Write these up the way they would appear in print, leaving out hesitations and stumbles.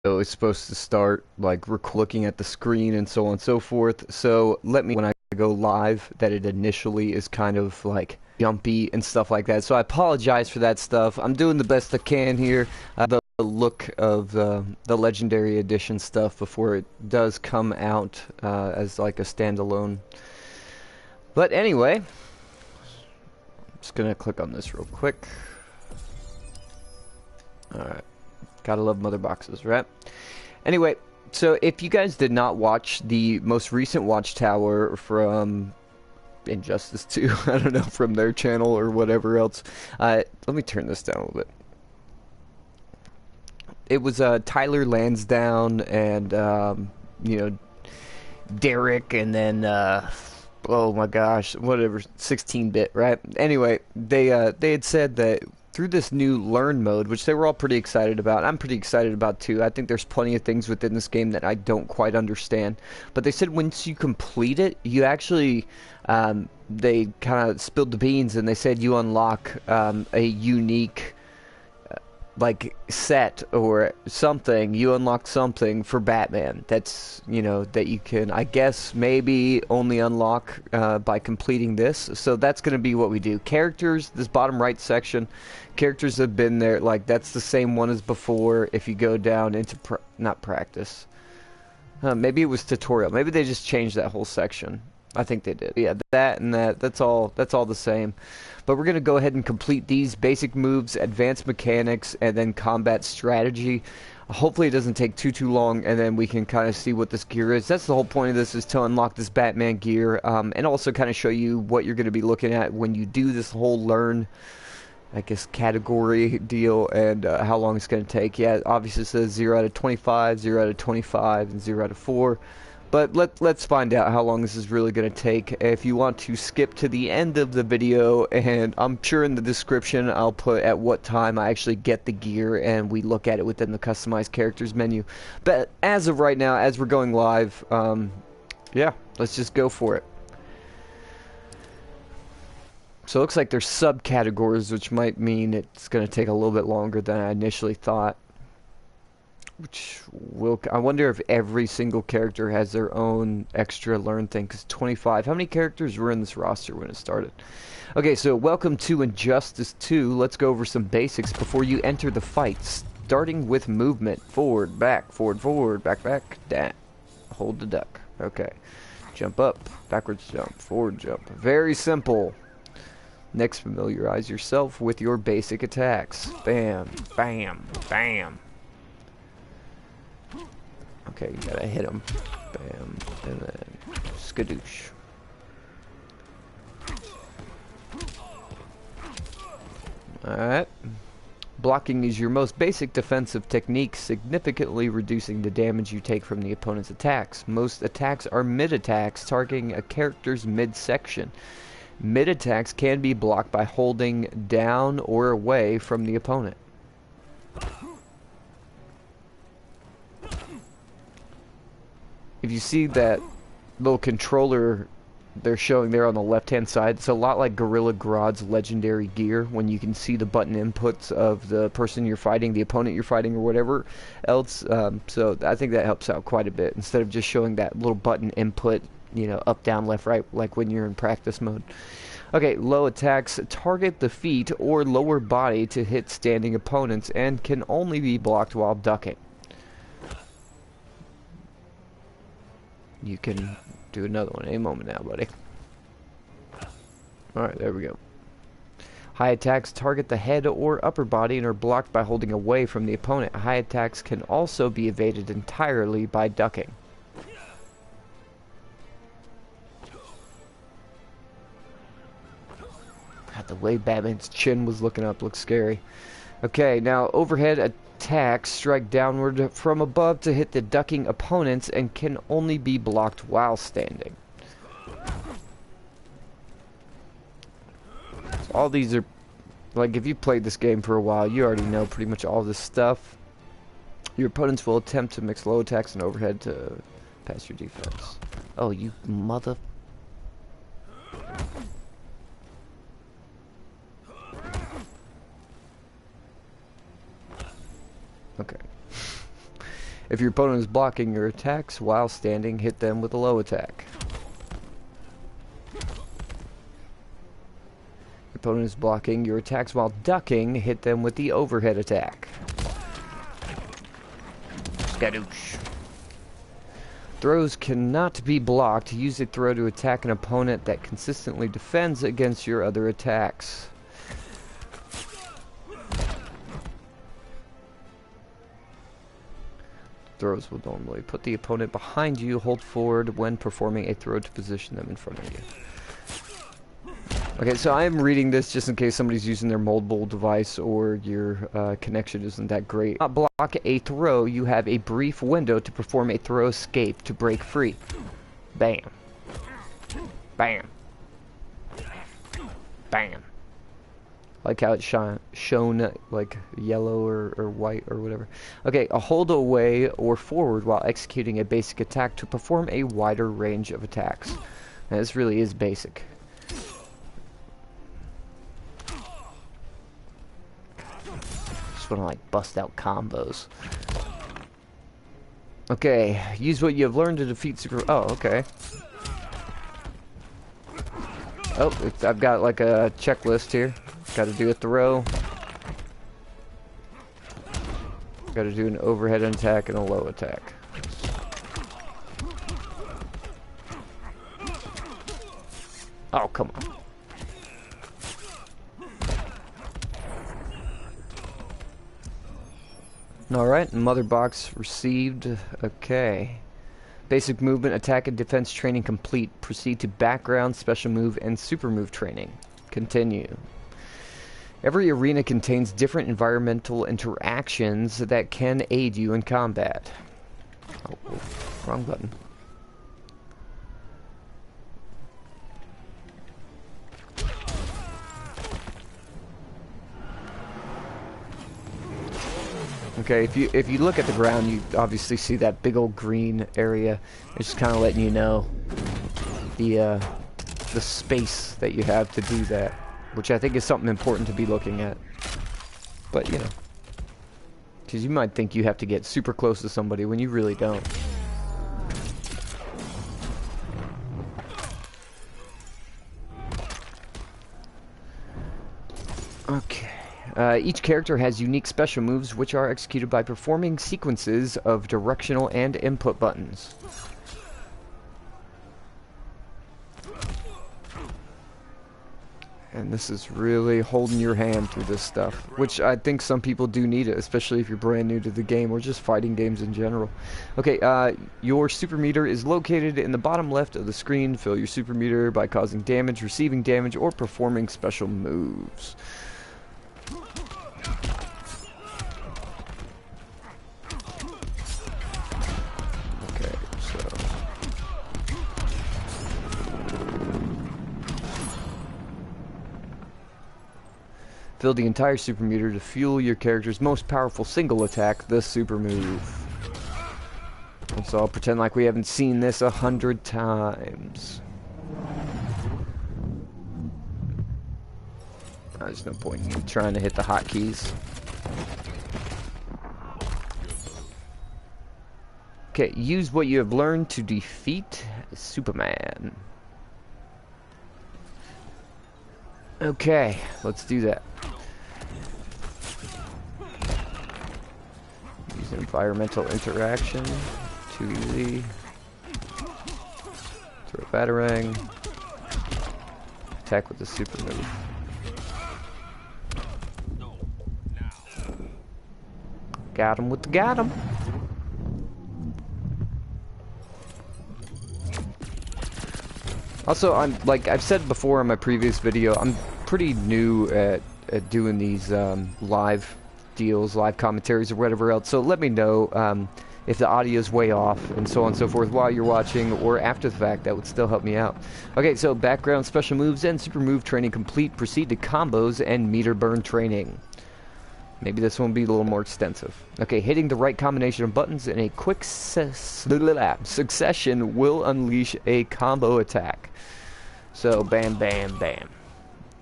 is supposed to start like looking at the screen and so on and so forth. So let me when I go live that it initially is kind of like jumpy and stuff like that. So I apologize for that stuff. I'm doing the best I can here. The look of the Legendary Edition stuff before it does come out as like a standalone. But anyway, I'm just gonna click on this real quick. Alright. Gotta love mother boxes, right? Anyway, so if you guys did not watch the most recent Watchtower from Injustice 2, I don't know, from their channel or whatever else, let me turn this down a little bit. It was Tyler Lansdowne and, you know, Derek, and then, oh my gosh, whatever, 16-bit, right? Anyway, they had said that through this new learn mode, which they were all pretty excited about. I'm pretty excited about too. I think there's plenty of things within this game that I don't quite understand. But they said once you complete it, you actually, they kind of spilled the beans and they said you unlock a unique like set or something. You unlock something for Batman that's, you know, that you can, I guess, maybe only unlock by completing this. So that's going to be what we do. Characters, this bottom right section, characters have been there, like that's the same one as before. If you go down into not practice, maybe it was tutorial, maybe they just changed that whole section. I think they did. Yeah, that and that's all the same. But we're going to go ahead and complete these basic moves, advanced mechanics, and then combat strategy. Hopefully it doesn't take too long, and then we can kind of see what this gear is. That's the whole point of this, is to unlock this Batman gear, and also kind of show you what you're going to be looking at when you do this whole learn, I guess, category deal, and how long it's going to take. Yeah, obviously it says 0 out of 25, 0 out of 25, and 0 out of 4. But let's find out how long this is really going to take. If you want to skip to the end of the video, and I'm sure in the description I'll put at what time I actually get the gear and we look at it within the customized characters menu. But as of right now, as we're going live, yeah, let's just go for it. So it looks like there's subcategories, which might mean it's going to take a little bit longer than I initially thought. Which will, I wonder if every single character has their own extra learn thing, because 25, how many characters were in this roster when it started? Okay, so welcome to Injustice 2. Let's go over some basics before you enter the fight, starting with movement. Forward, back, back, down. Hold the duck. Okay. Jump up, backwards jump, forward jump. Very simple. Next, familiarize yourself with your basic attacks. Bam, bam, bam. Okay, you gotta hit him. Bam. And then skadoosh. Alright. Blocking is your most basic defensive technique, significantly reducing the damage you take from the opponent's attacks. Most attacks are mid-attacks, targeting a character's midsection. Mid-attacks can be blocked by holding down or away from the opponent. If you see that little controller they're showing there on the left-hand side, it's a lot like Gorilla Grodd's legendary gear, when you can see the button inputs of the person you're fighting, the opponent you're fighting, or whatever else. So I think that helps out quite a bit, instead of just showing that little button input, you know, up, down, left, right, like when you're in practice mode. Okay, low attacks target the feet or lower body to hit standing opponents and can only be blocked while ducking. You can do another one any moment now, buddy. Alright, there we go. High attacks target the head or upper body and are blocked by holding away from the opponent. High attacks can also be evaded entirely by ducking. God, the way Batman's chin was looking up looks scary. Okay, now overhead attacks strike downward from above to hit the ducking opponents and can only be blocked while standing. So all these are, like, if you played this game for a while, you already know pretty much all this stuff. Your opponents will attempt to mix low attacks and overhead to pass your defense. Oh, you mother... Okay. If your opponent is blocking your attacks while standing, hit them with a low attack. Your opponent is blocking your attacks while ducking, hit them with the overhead attack. Skadoosh. Throws cannot be blocked. Use a throw to attack an opponent that consistently defends against your other attacks. Throws will normally put the opponent behind you. Hold forward when performing a throw to position them in front of you. Okay, so I am reading this just in case somebody's using their mobile device or your connection isn't that great. Not block a throw, you have a brief window to perform a throw escape to break free. Bam. Bam. Bam. Like how it's shown like yellow or white or whatever. Okay, a hold away or forward while executing a basic attack to perform a wider range of attacks. Now, this really is basic. Just want to like bust out combos. Okay, use what you have learned to defeat super. Oh, okay. Oh, I've got like a checklist here. Got to do a throw. Got to do an overhead attack and a low attack. Oh, come on. Alright, mother box received. Okay. Basic movement, attack, and defense training complete. Proceed to background, special move, and super move training. Continue. Every arena contains different environmental interactions that can aid you in combat. Oh, wrong button. Okay, if you look at the ground, you obviously see that big old green area. It's just kind of letting you know the space that you have to do that, which I think is something important to be looking at. But you know, because you might think you have to get super close to somebody when you really don't. Okay. Each character has unique special moves which are executed by performing sequences of directional and input buttons. And this is really holding your hand through this stuff, which I think some people do need it, especially if you're brand new to the game or just fighting games in general. Okay, your super meter is located in the bottom left of the screen. Fill your super meter by causing damage, receiving damage, or performing special moves. Fill the entire super meter to fuel your character's most powerful single attack, the super move. And so I'll pretend like we haven't seen this 100 times. There's no point in trying to hit the hotkeys. Okay, use what you have learned to defeat Superman. Okay, let's do that. Use an environmental interaction. Too easy. Throw a batarang. Attack with the super move. Got him with the got him. Also, like I've said before in my previous video, I'm pretty new at doing these live deals, live commentaries, or whatever else. So let me know if the audio is way off and so on and so forth while you're watching or after the fact. That would still help me out. Okay, so background, special moves, and super move training complete. Proceed to combos and meter burn training. Maybe this one will be a little more extensive. Okay, hitting the right combination of buttons in a quick succession will unleash a combo attack. So, bam, bam, bam.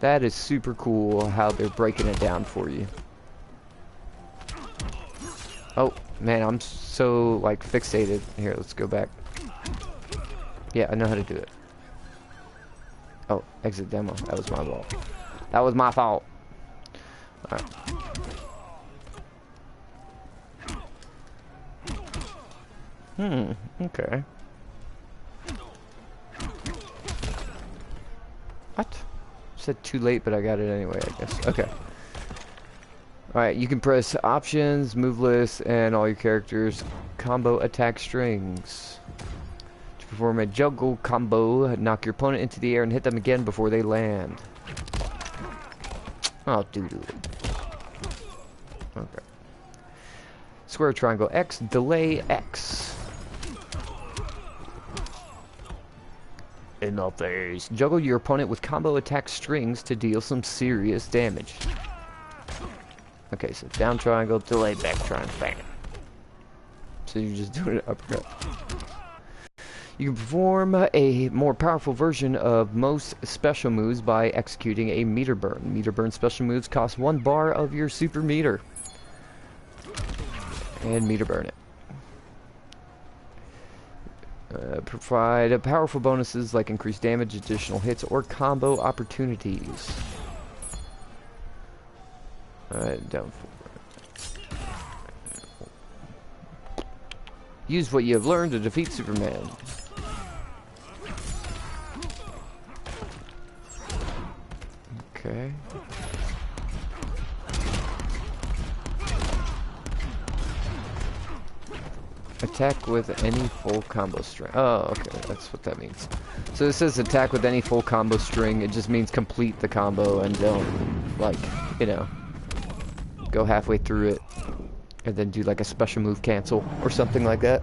That is super cool how they're breaking it down for you. Oh, Man, I'm so, like, fixated. Here, let's go back. Yeah, I know how to do it. Oh, exit demo. That was my fault. That was my fault. Alright. Okay. What? Said too late, but I got it anyway, I guess. Okay. Alright, you can press options, move list, and all your characters' combo attack strings. To perform a juggle combo, knock your opponent into the air and hit them again before they land. Oh, doo-doo. Okay. Square, triangle, X, delay, X. In the face. Juggle your opponent with combo attack strings to deal some serious damage. Okay, so down triangle, delay, back triangle, bang. So you're just doing an uppercut. You can perform a more powerful version of most special moves by executing a meter burn. Meter burn special moves cost 1 bar of your super meter. And meter burn it. Provide powerful bonuses like increased damage, additional hits, or combo opportunities. Alright, down forward. Use what you have learned to defeat Superman. Okay. Attack with any full combo string. Oh, okay, that's what that means. So this says attack with any full combo string. It just means complete the combo and don't, like, you know, go halfway through it and then do like a special move cancel or something like that.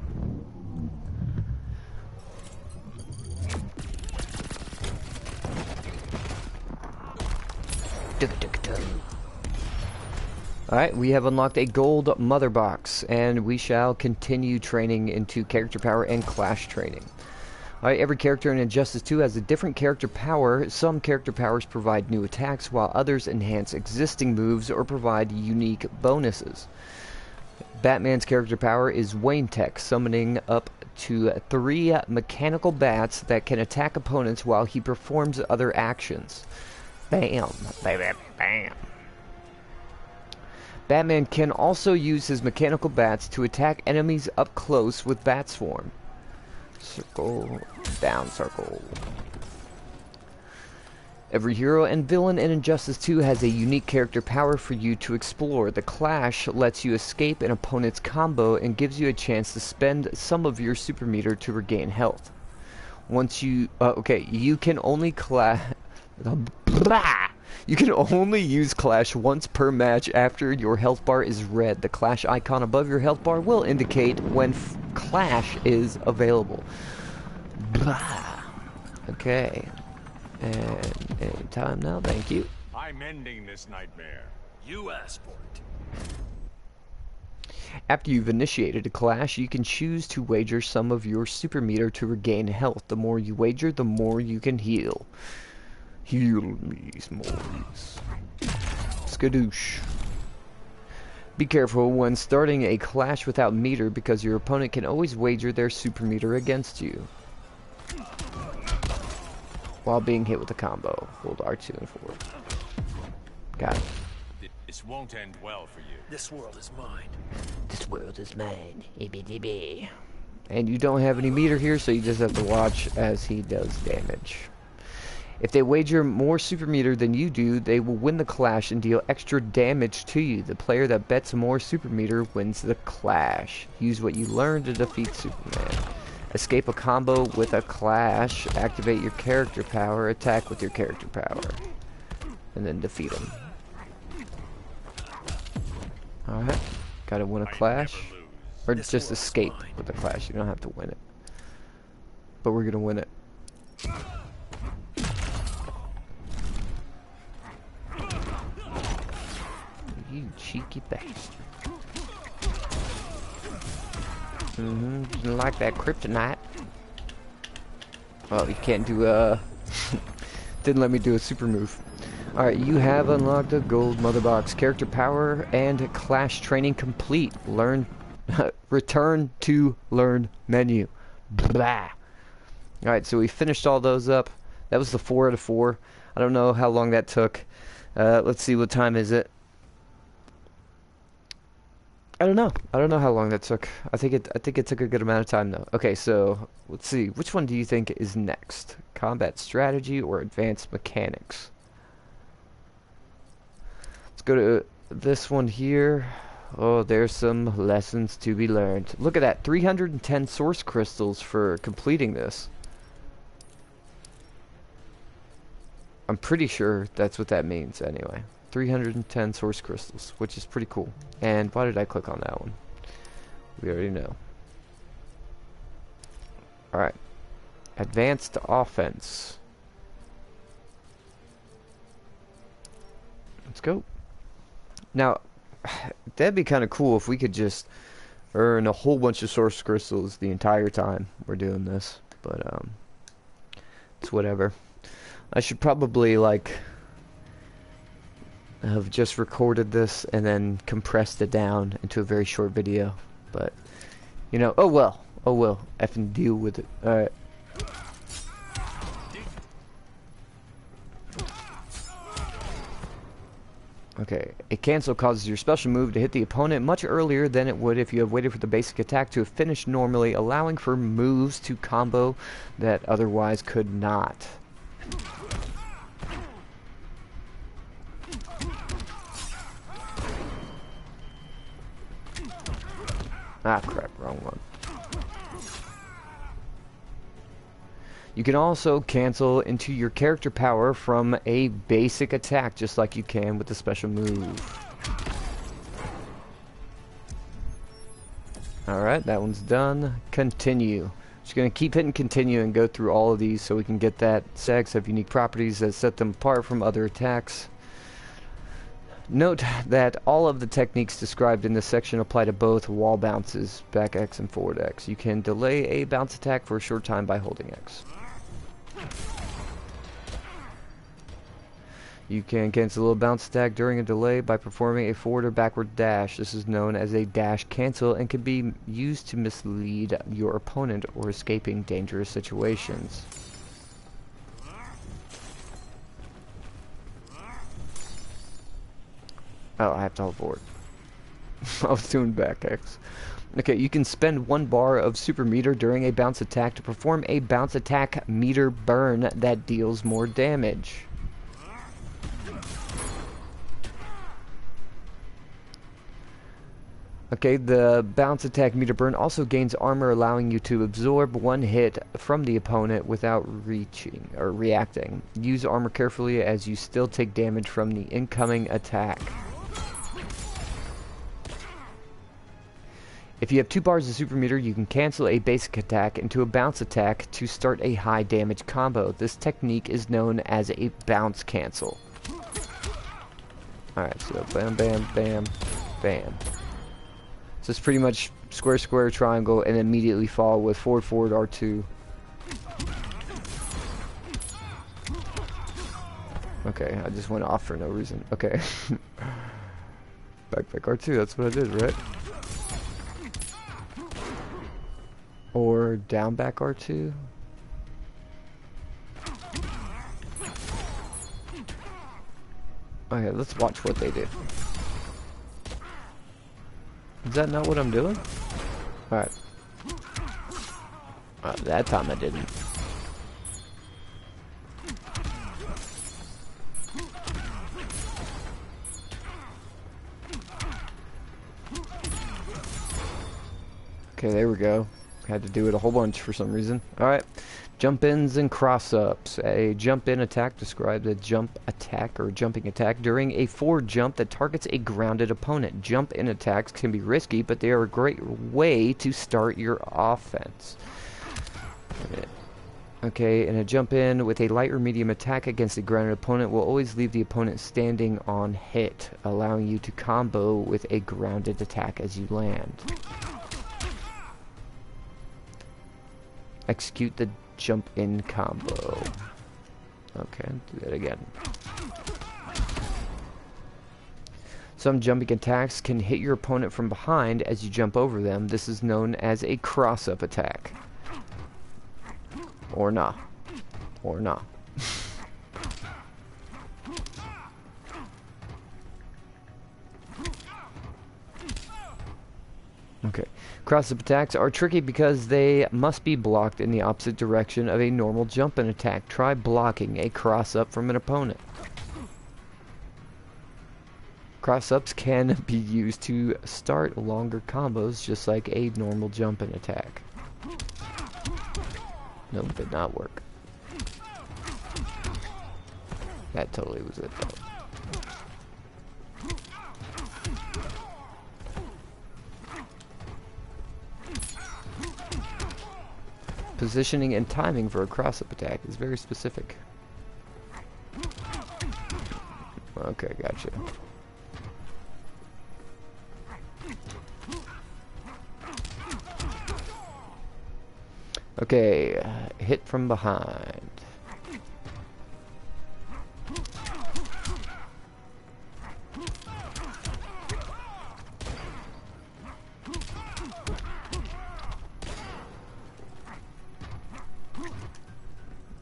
Alright, we have unlocked a gold mother box, and we shall continue training into character power and clash training. Alright, every character in Injustice 2 has a different character power. Some character powers provide new attacks, while others enhance existing moves or provide unique bonuses. Batman's character power is Wayne Tech, summoning up to 3 mechanical bats that can attack opponents while he performs other actions. Bam, bam, bam. Batman can also use his mechanical bats to attack enemies up close with bat swarm. Circle, down circle. Every hero and villain in Injustice 2 has a unique character power for you to explore. The Clash lets you escape an opponent's combo and gives you a chance to spend some of your super meter to regain health. Once you... okay, you can only You can only use Clash once per match after your health bar is red. The Clash icon above your health bar will indicate when Clash is available. Okay. And any time now, thank you. I'm ending this nightmare. You asked for it. After you've initiated a clash, you can choose to wager some of your super meter to regain health. The more you wager, the more you can heal. Heal me, S'mores. Skadoosh. Be careful when starting a clash without meter, because your opponent can always wager their super meter against you while being hit with a combo. Hold R2 and 4. Got it. This won't end well for you. This world is mine. This world is mine. EBDB. And you don't have any meter here, so you just have to watch as he does damage. If they wager more super meter than you do, they will win the clash and deal extra damage to you. The player that bets more super meter wins the clash. Use what you learn to defeat Superman. Escape a combo with a clash. Activate your character power. Attack with your character power. And then defeat him. Alright. Gotta win a clash. Or just escape with the clash. You don't have to win it. But we're gonna win it. You cheeky bastard. Didn't like that kryptonite. Oh, you can't do didn't let me do a super move. Alright, you have unlocked a gold mother box. Character power and clash training complete. Learn Return to learn menu. Blah. Alright, so we finished all those up. That was the 4 out of 4. I don't know how long that took. Let's see, what time is it? I don't know. I don't know how long that took. I think it took a good amount of time though. Okay, so let's see. Which one do you think is next? Combat strategy or advanced mechanics? Let's go to this one here. Oh, there's some lessons to be learned. Look at that. 310 source crystals for completing this. I'm pretty sure that's what that means anyway. 310 source crystals, which is pretty cool. And why did I click on that one? We already know. Alright. Advanced offense. Let's go. Now, that'd be kind of cool if we could just earn a whole bunch of source crystals the entire time we're doing this. But, it's whatever. I should probably, like, have just recorded this and then compressed it down into a very short video. But, you know, oh well. Oh well. Effing deal with it. Alright. Okay, a cancel causes your special move to hit the opponent much earlier than it would if you have waited for the basic attack to have finished normally, allowing for moves to combo that otherwise could not. Ah, crap, wrong one. You can also cancel into your character power from a basic attack, just like you can with the special move. Alright, that one's done. Continue. Just gonna keep hitting continue and go through all of these so we can get that sex have unique properties that set them apart from other attacks. Note that all of the techniques described in this section apply to both wall bounces, back X and forward X. You can delay a bounce attack for a short time by holding X. You can cancel a bounce attack during a delay by performing a forward or backward dash. This is known as a dash cancel and can be used to mislead your opponent or escaping dangerous situations. Oh, I have to hold forward. I was doing back X. Okay, you can spend 1 bar of super meter during a bounce attack to perform a bounce attack meter burn that deals more damage. Okay, the bounce attack meter burn also gains armor, allowing you to absorb 1 hit from the opponent without reacting. Use armor carefully as you still take damage from the incoming attack. If you have 2 bars of super meter, you can cancel a basic attack into a bounce attack to start a high damage combo. This technique is known as a bounce cancel. Alright, so bam, bam, bam, bam. So it's pretty much square, square, triangle, and immediately fall with forward, forward, R2. Okay, I just went off for no reason. Okay. Back, R2, that's what I did, right? Or down back R2. Okay, let's watch what they do. Is that not what I'm doing? Alright. That time I didn't. Okay, there we go. Had to do it a whole bunch for some reason. Alright. Jump-ins and cross-ups. A jump-in attack describes a jump attack or jumping attack during a forward jump that targets a grounded opponent. Jump-in attacks can be risky, but they are a great way to start your offense. Okay, and a jump-in with a light or medium attack against a grounded opponent will always leave the opponent standing on hit, allowing you to combo with a grounded attack as you land. Execute the jump-in combo. Okay, do that again. Some jumping attacks can hit your opponent from behind as you jump over them. This is known as a cross-up attack. Or nah. Or nah. Okay. Cross-up attacks are tricky because they must be blocked in the opposite direction of a normal jump and attack. Try blocking a cross-up from an opponent. Cross-ups can be used to start longer combos just like a normal jump and attack. Nope, did not work. That totally was it though. Positioning and timing for a cross-up attack is very specific. Okay, gotcha. Okay, hit from behind.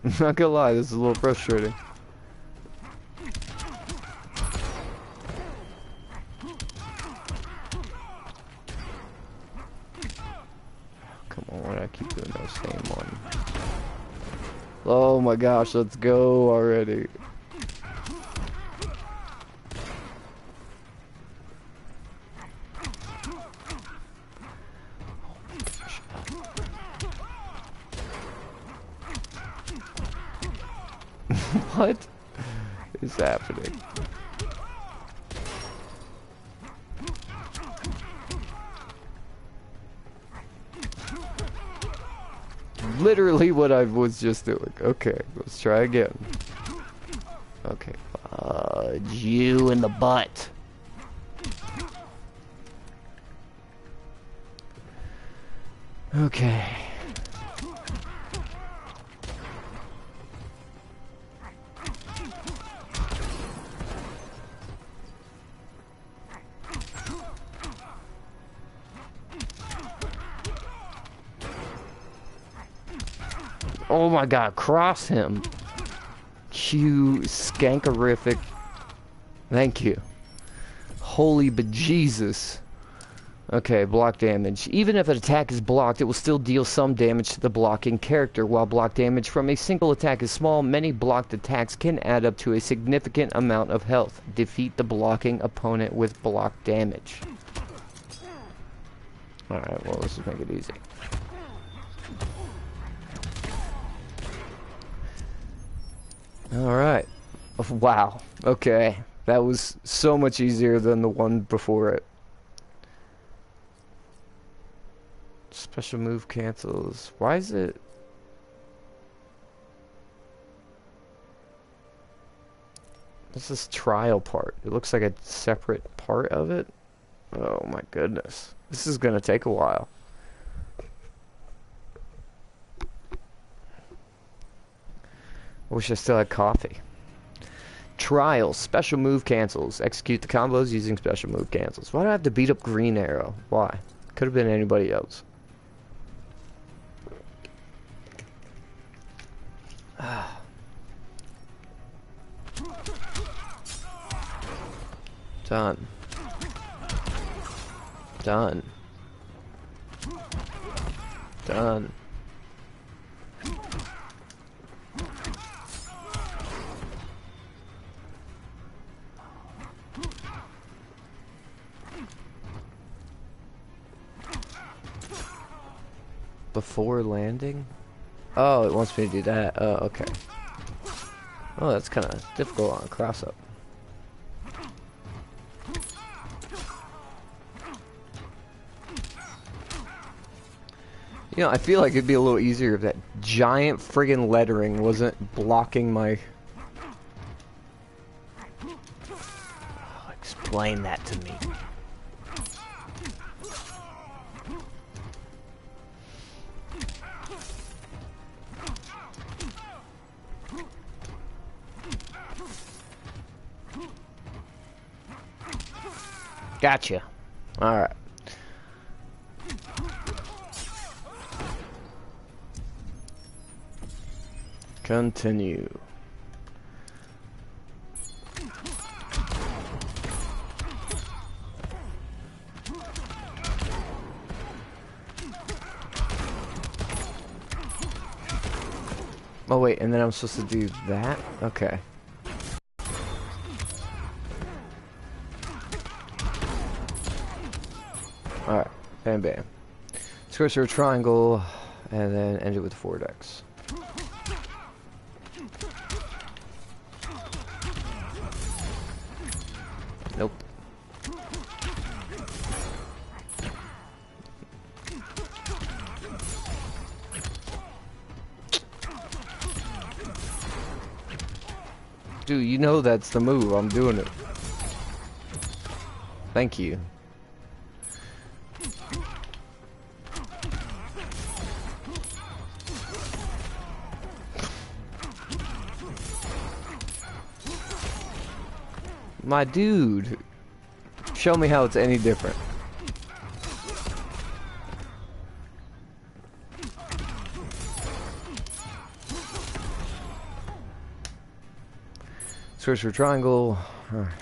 I'm not gonna lie, this is a little frustrating. Come on, why do I keep doing those same one? Oh my gosh, let's go already. What is happening? Literally what I was just doing. Okay, let's try again. Okay, fudge you in the butt. Okay. Oh my god, cross him. You skankerific. Thank you. Holy bejesus. Okay, block damage. Even if an attack is blocked, it will still deal some damage to the blocking character. While block damage from a single attack is small, many blocked attacks can add up to a significant amount of health. Defeat the blocking opponent with block damage. Alright, well, let's just make it easy. Alright. Wow. Okay. That was so much easier than the one before it. Special move cancels. Why is it... What's this trial part? It looks like a separate part of it. Oh my goodness. This is gonna take a while. I wish I still had coffee. Trial. Special move cancels. Execute the combos using special move cancels. Why do I have to beat up Green Arrow? Why? Could have been anybody else. Done. Done. Done. Before landing? Oh, it wants me to do that. Oh, okay. Oh, that's kind of difficult on a cross-up. You know, I feel like it'd be a little easier if that giant friggin' lettering wasn't blocking my... Oh, explain that to me. Gotcha. Alright. Continue. Oh wait, and then I'm supposed to do that? Okay. Alright, bam bam. Square or triangle, and then end it with 4x. Nope. Dude, you know that's the move. I'm doing it. Thank you. My dude, show me how it's any different. Search for triangle. All right.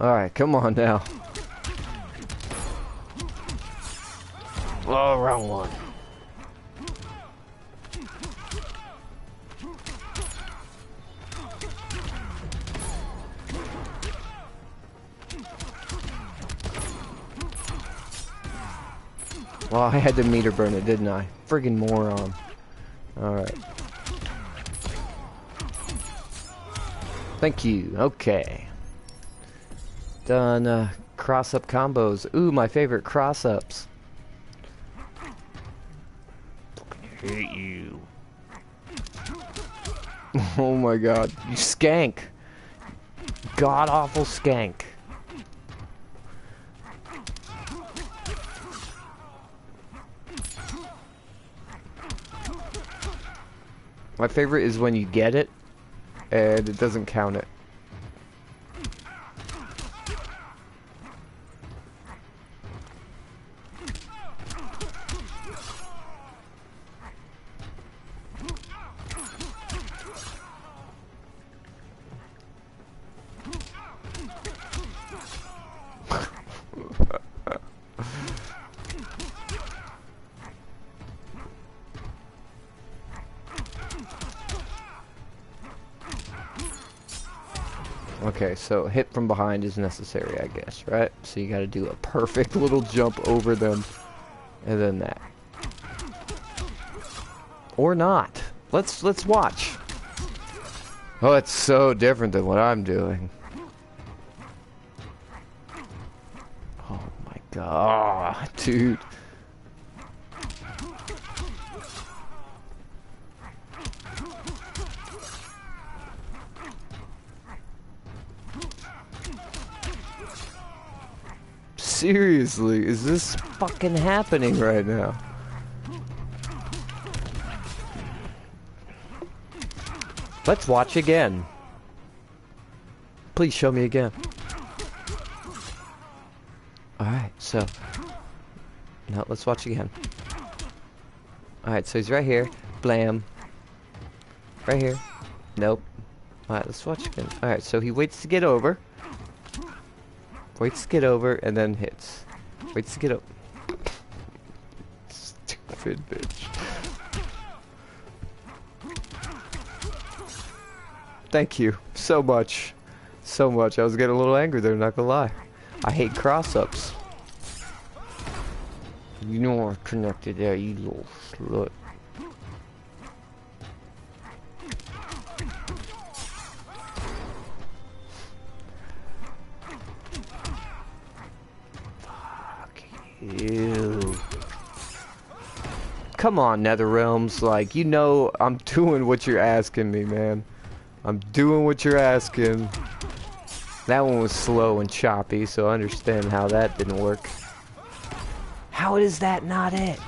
Alright, come on now. Oh, wrong one. Well, I had to meter burn it, didn't I? Friggin' moron. Alright. Thank you. Okay. Done cross-up combos. Ooh, my favorite cross-ups. Hate you. Oh my god. You skank. God-awful skank. My favorite is when you get it, and it doesn't count it. Okay, so hit from behind is necessary, I guess, right? So you gotta do a perfect little jump over them, and then that. Or not. Let's watch. Oh, it's so different than what I'm doing. Oh my god, dude. Seriously, is this fucking happening right now? Let's watch again. Please show me again. Alright, so... now let's watch again. Alright, so he's right here. Blam. Right here. Nope. Alright, let's watch again. Alright, so he waits to get over. Waits to get over and then hits. Waits to get up. Stupid bitch. Thank you so much. So much. I was getting a little angry there, not gonna lie. I hate cross-ups. You know I'm connected there, you little slut. Fuck you. come on, NetherRealms. Like, you know I'm doing what you're asking me, man. I'm doing what you're asking. That one was slow and choppy, so I understand how that didn't work. How is that not it?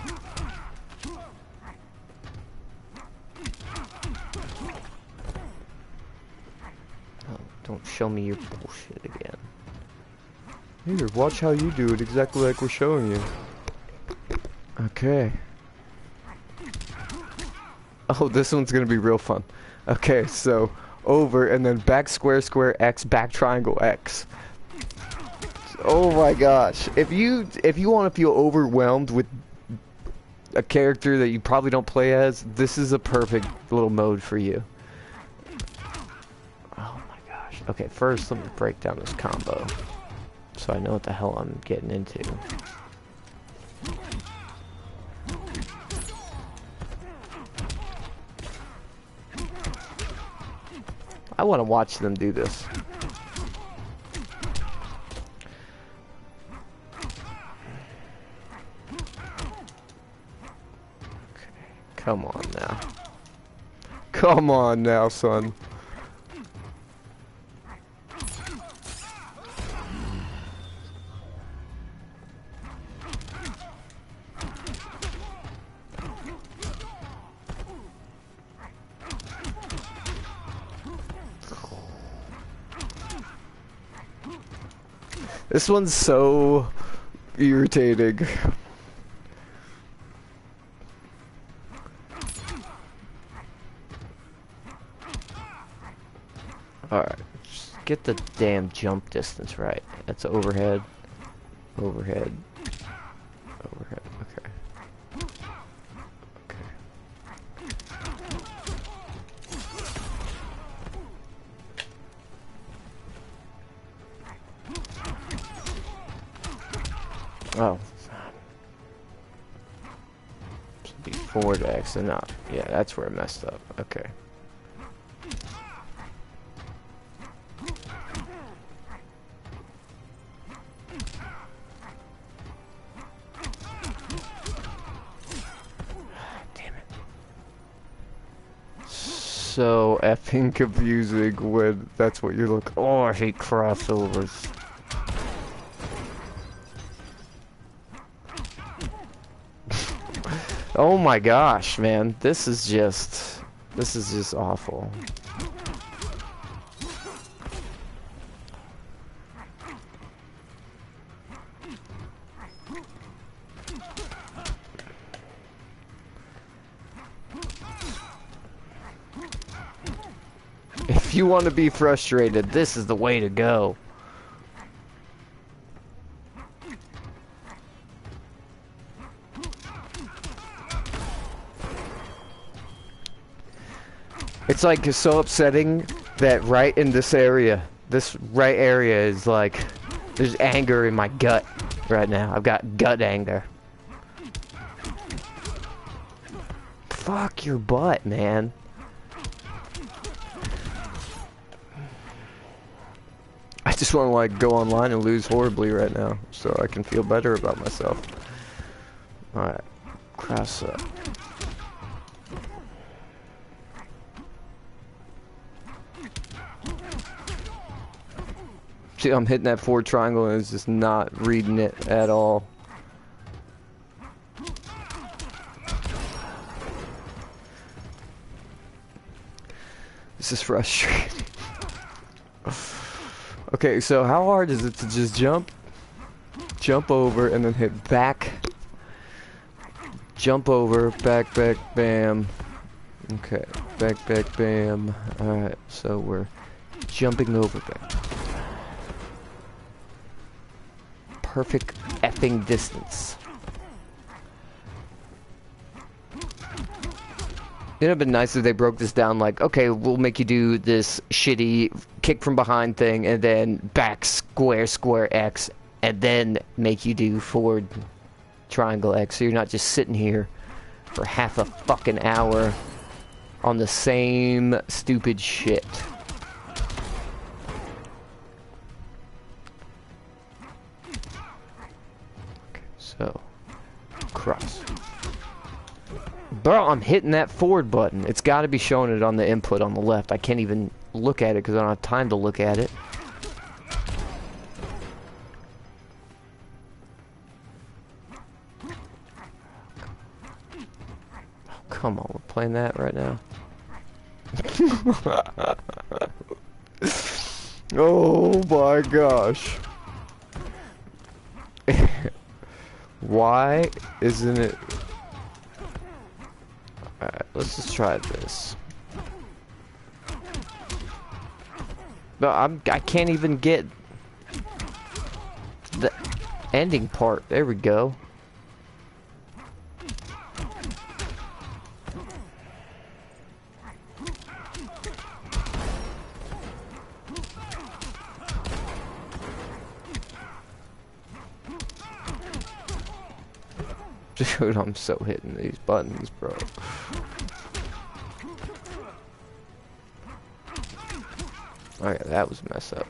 Oh, don't show me your bullshit again. Here, watch how you do it exactly like we're showing you. Okay. Oh, this one's gonna be real fun. Okay, so over and then back square square X, back triangle X. Oh my gosh. If you want to feel overwhelmed with a character that you probably don't play as, this is a perfect little mode for you. Oh my gosh. Okay, first let me break down this combo so I know what the hell I'm getting into. I want to watch them do this. Come on now. Come on now, son. This one's so irritating. Alright, just get the damn jump distance right. That's overhead. Overhead. Overhead. Okay. Okay. Oh. Should be forward X and up. Yeah, that's where I messed up. Okay. So effing confusing when that's what you're looking. Oh, I hate crossovers. Oh my gosh, man, this is just awful. If you want to be frustrated, this is the way to go. It's like so upsetting that right in this area, this right area is like, there's anger in my gut right now. I've got gut anger. Fuck your butt, man. I just want to like go online and lose horribly right now so I can feel better about myself. Alright, cross up. See, I'm hitting that forward triangle and it's just not reading it at all. This is frustrating. Okay, so how hard is it to just jump over, and then hit back, jump over, back, back, bam. Okay, back, back, bam. Alright, so we're jumping over back. Perfect effing distance. It'd have been nice if they broke this down like, okay, we'll make you do this shitty kick from behind thing and then back square square X and then make you do forward triangle X, so you're not just sitting here for half a fucking hour on the same stupid shit. Okay, so cross. Bro, I'm hitting that forward button. It's got to be showing it on the input on the left. I can't even look at it because I don't have time to look at it. Oh, come on, we're playing that right now. Oh my gosh. Why isn't it... Alright, let's just try this. No, I can't even get the ending part. There we go. Dude, I'm so hitting these buttons, bro. Okay, that was a mess up.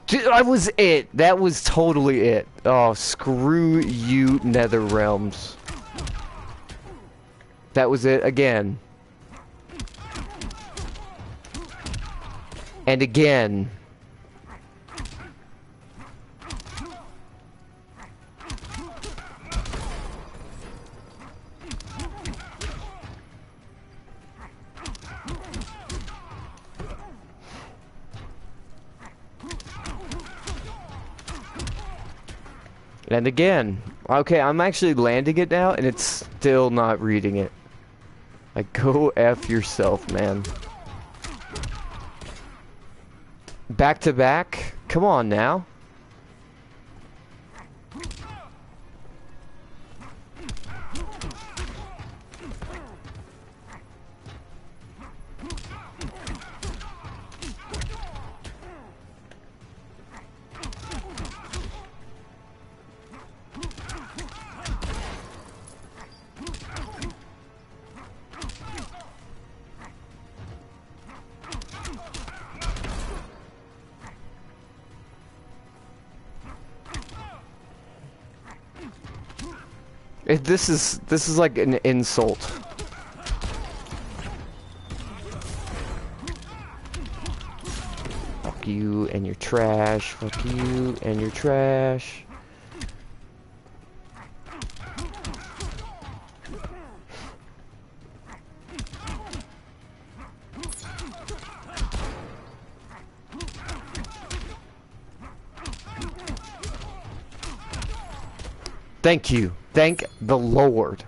Dude, that was it. That was totally it. Oh, screw you, Nether Realms. That was it again. And again. And again. Okay, I'm actually landing it now, and it's still not reading it. Like, go F yourself, man. Back to back? Come on now. This is like an insult. Fuck you and your trash. Fuck you and your trash. Thank you. Thank the Lord.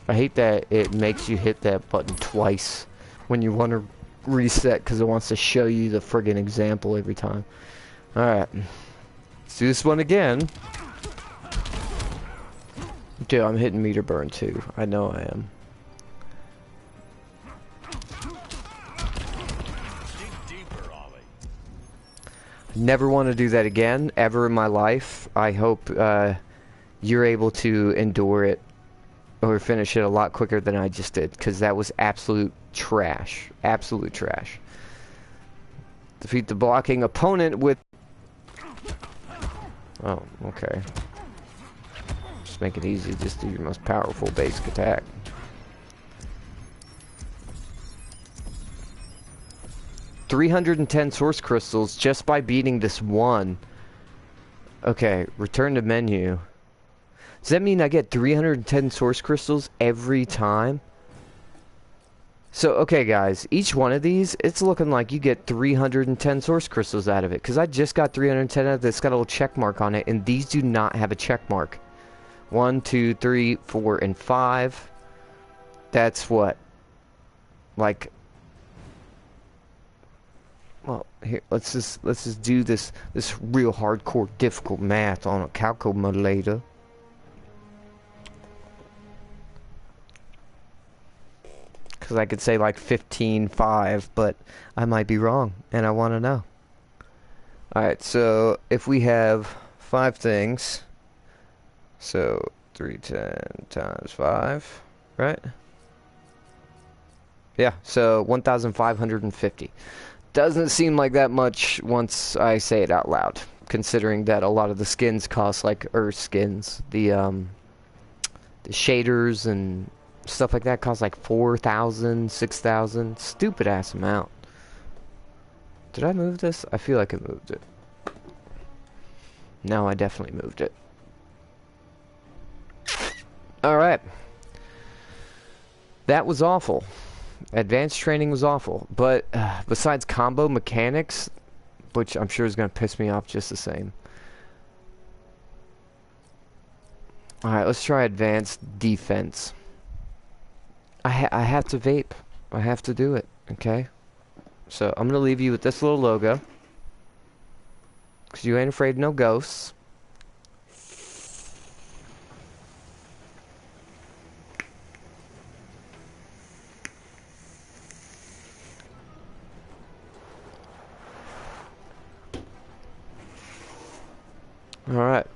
I hate that it makes you hit that button twice when you want to reset because it wants to show you the friggin' example every time. Alright. Let's do this one again. Dude, I'm hitting meter burn too. I know I am. Never want to do that again, ever in my life. I hope you're able to endure it or finish it a lot quicker than I just did, because that was absolute trash. Absolute trash. Defeat the blocking opponent with... Oh, okay. Just make it easy. Just do your most powerful basic attack. $310 source crystals just by beating this one. Okay, return to menu. Does that mean I get 310 source crystals every time? So, okay guys, each one of these, it's looking like you get 310 source crystals out of it. Because I just got 310 out of it. It's got a little check mark on it. And these do not have a check mark. 1, 2, 3, 4, and 5. That's what? Like Well, here, let's just do this real hardcore difficult math on a calculator. Because I could say like 15.5, but I might be wrong, and I want to know. Alright, so if we have 5 things, so 310 times 5, right? Yeah, so 1,550. Doesn't seem like that much once I say it out loud, considering that a lot of the skins cost like, skins, the shaders and stuff like that cost like 4,000, 6,000, stupid ass amount. Did I move this? I feel like I moved it. No, I definitely moved it. Alright. That was awful. Advanced training was awful, but besides combo mechanics, which I'm sure is going to piss me off just the same. Alright, let's try advanced defense. I have to vape. I have to do it, okay? So I'm going to leave you with this little logo. Because you ain't afraid of no ghosts. Alright,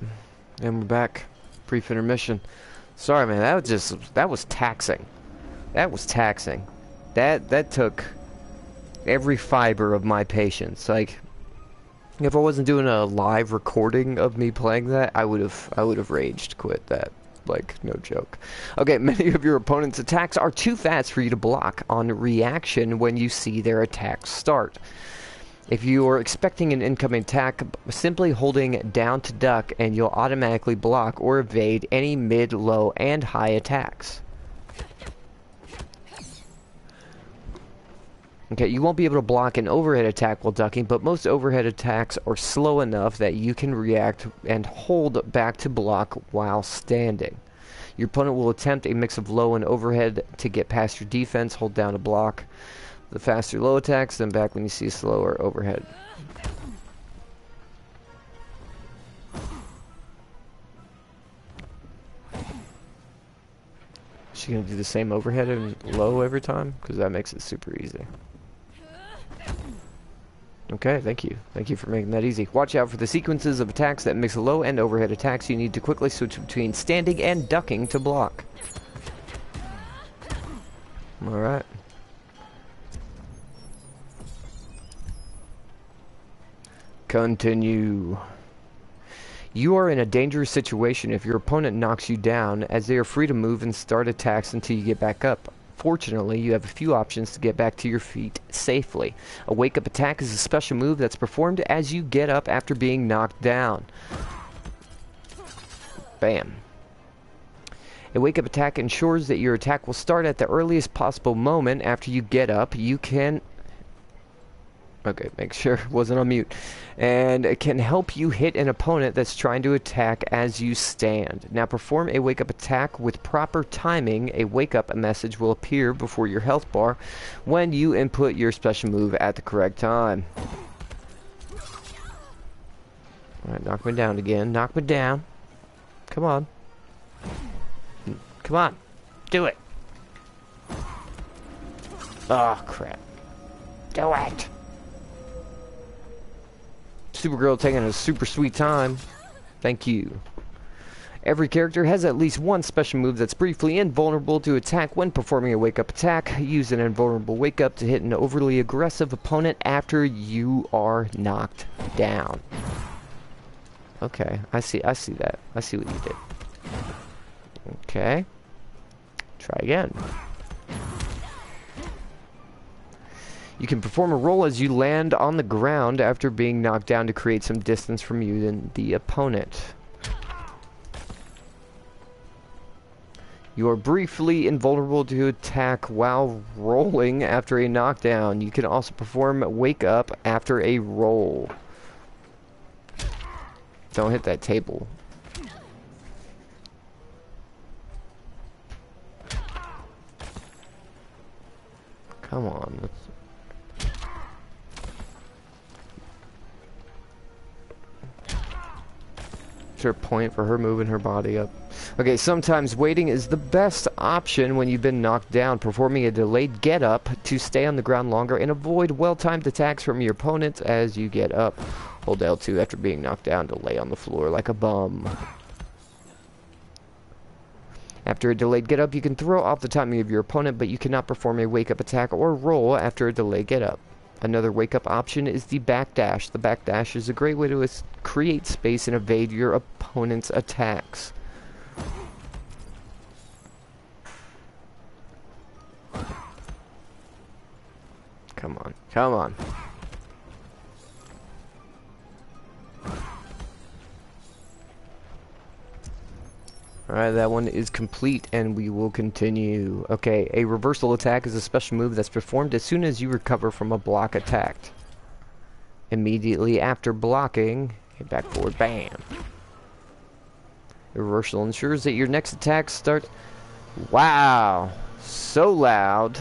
and we're back. Brief intermission. Sorry, man, that was taxing. That was taxing. That took every fiber of my patience. Like, if I wasn't doing a live recording of me playing that, I would have raged quit that. Like, no joke. Okay, many of your opponent's attacks are too fast for you to block on reaction when you see their attack start. If you are expecting an incoming attack, simply holding down to duck and you'll automatically block or evade any mid, low, and high attacks. Okay, you won't be able to block an overhead attack while ducking, but most overhead attacks are slow enough that you can react and hold back to block while standing. Your opponent will attempt a mix of low and overhead to get past your defense. Hold down to block the faster low attacks, then back when you see slower overhead. Is she gonna do the same overhead and low every time? Because that makes it super easy. Okay, thank you. Thank you for making that easy. Watch out for the sequences of attacks that mix low and overhead attacks. You need to quickly switch between standing and ducking to block. Alright. Continue. You are in a dangerous situation if your opponent knocks you down, as they are free to move and start attacks until you get back up. Fortunately, you have a few options to get back to your feet safely. A wake-up attack is a special move that's performed as you get up after being knocked down. Bam. A wake-up attack ensures that your attack will start at the earliest possible moment after you get up. You can... Okay, make sure it wasn't on mute. And it can help you hit an opponent that's trying to attack as you stand. Now perform a wake-up attack with proper timing. A wake-up message will appear before your health bar when you input your special move at the correct time. Alright, knock me down again. Knock me down. Come on. Come on. Do it. Oh, crap. Do it. Supergirl taking a super sweet time. Thank you. Every character has at least one special move that's briefly invulnerable to attack when performing a wake-up attack. Use an invulnerable wake-up to hit an overly aggressive opponent after you are knocked down. Okay, I see that. I see what you did. Okay. Try again. You can perform a roll as you land on the ground after being knocked down to create some distance from you and the opponent. You are briefly invulnerable to attack while rolling after a knockdown. You can also perform wake up after a roll. Don't hit that table. Come on. Is there a point for her moving her body up? Okay, sometimes waiting is the best option when you've been knocked down. Performing a delayed get up to stay on the ground longer and avoid well-timed attacks from your opponents as you get up. Hold L2 after being knocked down to lay on the floor like a bum. After a delayed get up, you can throw off the timing of your opponent, but you cannot perform a wake-up attack or roll after a delayed get up. Another wake-up option is the backdash. The backdash is a great way to create space and evade your opponent's attacks. Come on, come on. Alright, that one is complete, and we will continue. Okay, a reversal attack is a special move that's performed as soon as you recover from a block attacked. Immediately after blocking, a back forward, bam. A reversal ensures that your next attack starts... Wow, so loud.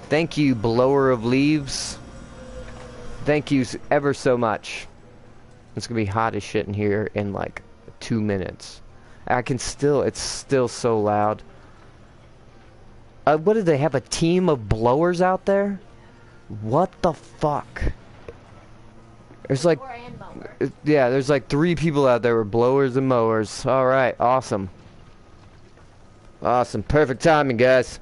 Thank you, blower of leaves. Thank you ever so much. It's gonna be hot as shit in here in like 2 minutes. It's still so loud. What do they have, a team of blowers out there? What the fuck? There's like, yeah, there's like 3 people out there with blowers and mowers. Alright, awesome. Awesome, perfect timing, guys.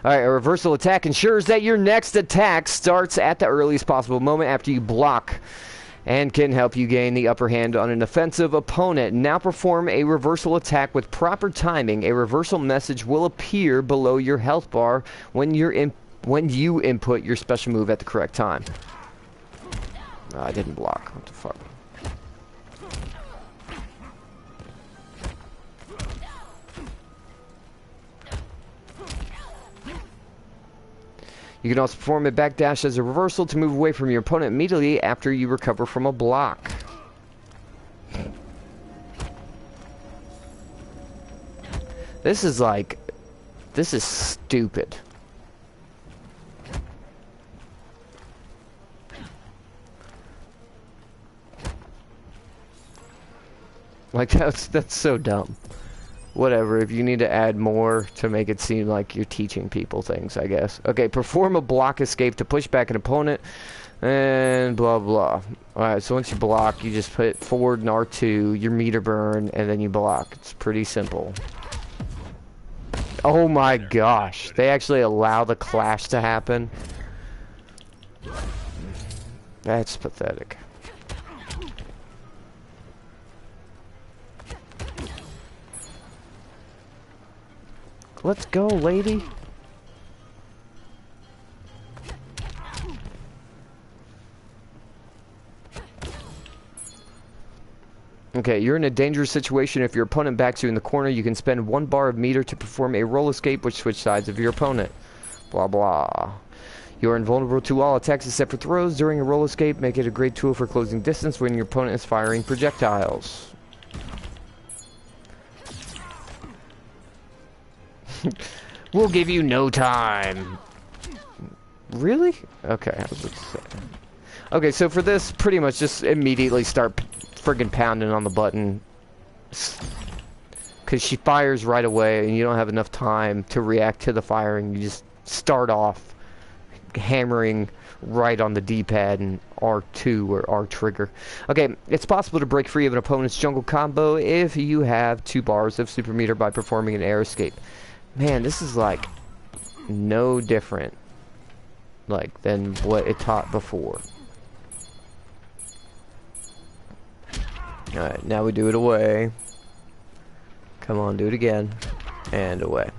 Alright, a reversal attack ensures that your next attack starts at the earliest possible moment after you block, and can help you gain the upper hand on an offensive opponent. Now perform a reversal attack with proper timing. A reversal message will appear below your health bar when you input your special move at the correct time. I didn't block. What the fuck? You can also perform a backdash as a reversal to move away from your opponent immediately after you recover from a block. This is stupid. Like, that's so dumb. Whatever, if you need to add more to make it seem like you're teaching people things, I guess. Okay, perform a block escape to push back an opponent, and blah blah. Alright, so once you block, you just put forward and R2, your meter burn, and then you block. It's pretty simple. Oh my gosh, they actually allow the clash to happen? That's pathetic. Let's go, lady. Okay, you're in a dangerous situation. If your opponent backs you in the corner, you can spend 1 bar of meter to perform a roll escape which switch sides of your opponent. Blah blah. You are invulnerable to all attacks except for throws during a roll escape. Make it a great tool for closing distance when your opponent is firing projectiles. We'll give you no time. Really? Okay, I was about to say. Okay, so for this, pretty much just immediately start friggin' pounding on the button. Because she fires right away, and you don't have enough time to react to the firing. You just start off hammering right on the D-pad and R2 or R trigger. Okay, it's possible to break free of an opponent's jungle combo if you have 2 bars of super meter by performing an air escape. Man, this is like no different like than what it taught before. Alright, now we do it away. Come on, do it again. And away.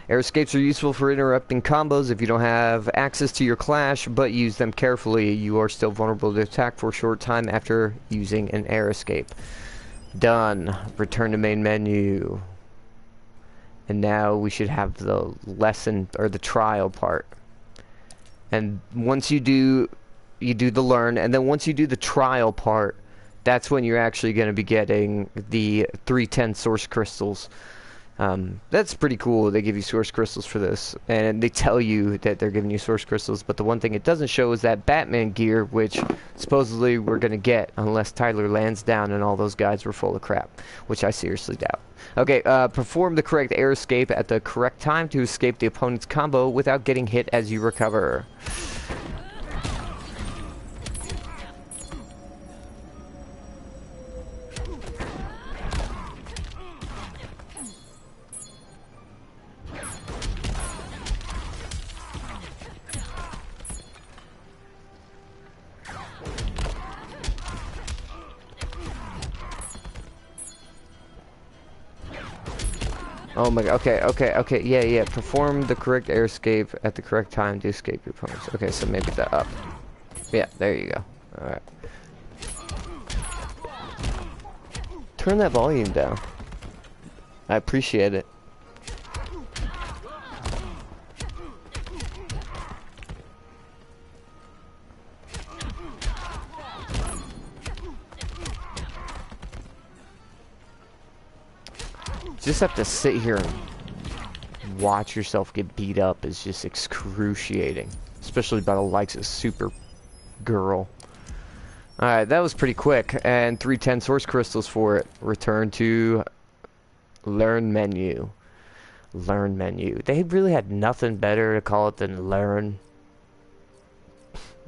Air escapes are useful for interrupting combos if you don't have access to your clash, but use them carefully. You are still vulnerable to attack for a short time after using an air escape. Done. Return to main menu. And now we should have the lesson, or the trial part. And once you do the learn, and then once you do the trial part, that's when you're actually going to be getting the 310 source crystals. That's pretty cool. They give you source crystals for this, and they tell you that they're giving you source crystals, but the one thing it doesn't show is that Batman gear, which supposedly we're going to get unless Tyler lands down and all those guys were full of crap, which I seriously doubt. Okay, perform the correct air escape at the correct time to escape the opponent's combo without getting hit as you recover. Oh my god, okay, yeah, perform the correct air escape at the correct time to escape your opponents. Okay, so maybe that up. Yeah, there you go. Alright. Turn that volume down. I appreciate it. Just have to sit here and watch yourself get beat up is just excruciating. Especially by the likes of Supergirl. Alright, that was pretty quick. And 310 source crystals for it. Return to Learn menu. Learn menu. They really had nothing better to call it than Learn.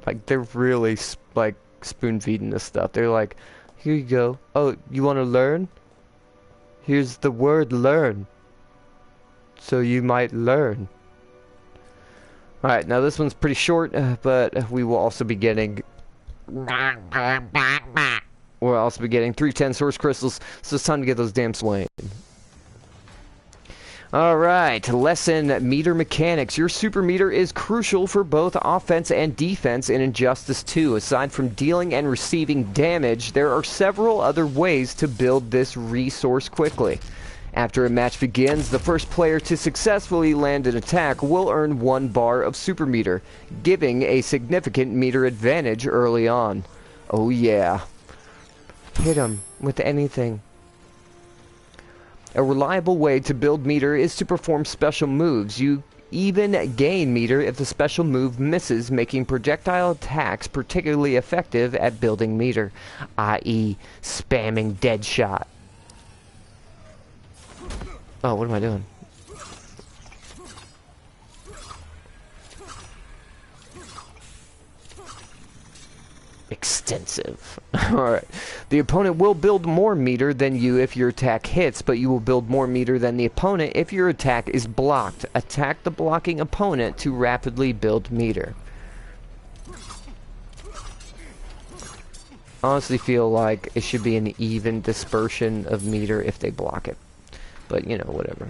Like, they're really, like, spoon-feeding this stuff. They're like, here you go. Oh, you want to learn? Here's the word learn. So you might learn. Alright, now this one's pretty short, but we will also be getting... We'll also be getting 310 source crystals, so it's time to get those damn slain. Alright, lesson meter mechanics. Your super meter is crucial for both offense and defense in Injustice 2. Aside from dealing and receiving damage, there are several other ways to build this resource quickly. After a match begins, the first player to successfully land an attack will earn 1 bar of super meter, giving a significant meter advantage early on. Oh yeah. Hit him with anything. A reliable way to build meter is to perform special moves. You even gain meter if the special move misses, making projectile attacks particularly effective at building meter, i.e. spamming Deadshot. Oh, what am I doing? Extensive. Alright. The opponent will build more meter than you if your attack hits, but you will build more meter than the opponent if your attack is blocked. Attack the blocking opponent to rapidly build meter. Honestly feel like it should be an even dispersion of meter if they block it. But, you know, whatever.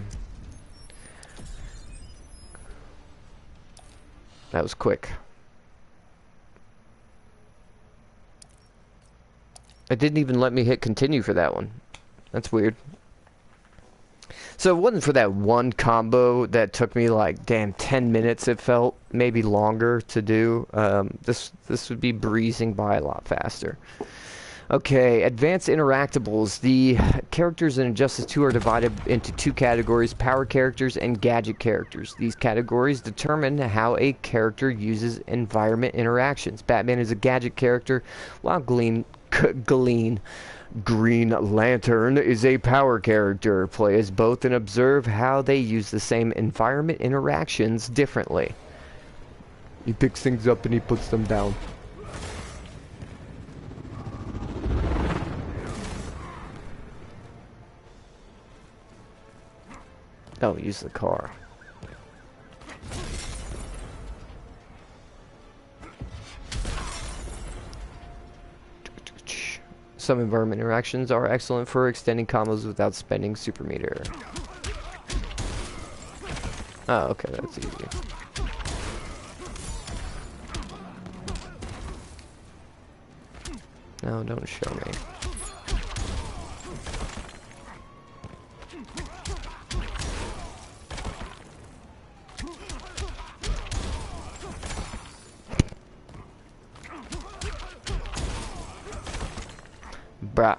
That was quick. It didn't even let me hit continue for that one. That's weird. So it wasn't for that one combo that took me like, damn, 10 minutes it felt, maybe longer to do. This would be breezing by a lot faster. Okay, advanced interactables. The characters in Injustice 2 are divided into 2 categories, power characters and gadget characters. These categories determine how a character uses environment interactions. Batman is a gadget character, while Green Lantern is a power character. Play as both and observe how they use the same environment interactions differently. He picks things up and he puts them down. Oh, use the car. Some environment interactions are excellent for extending combos without spending super meter. Oh, okay, that's easy. No, don't show me. Bruh.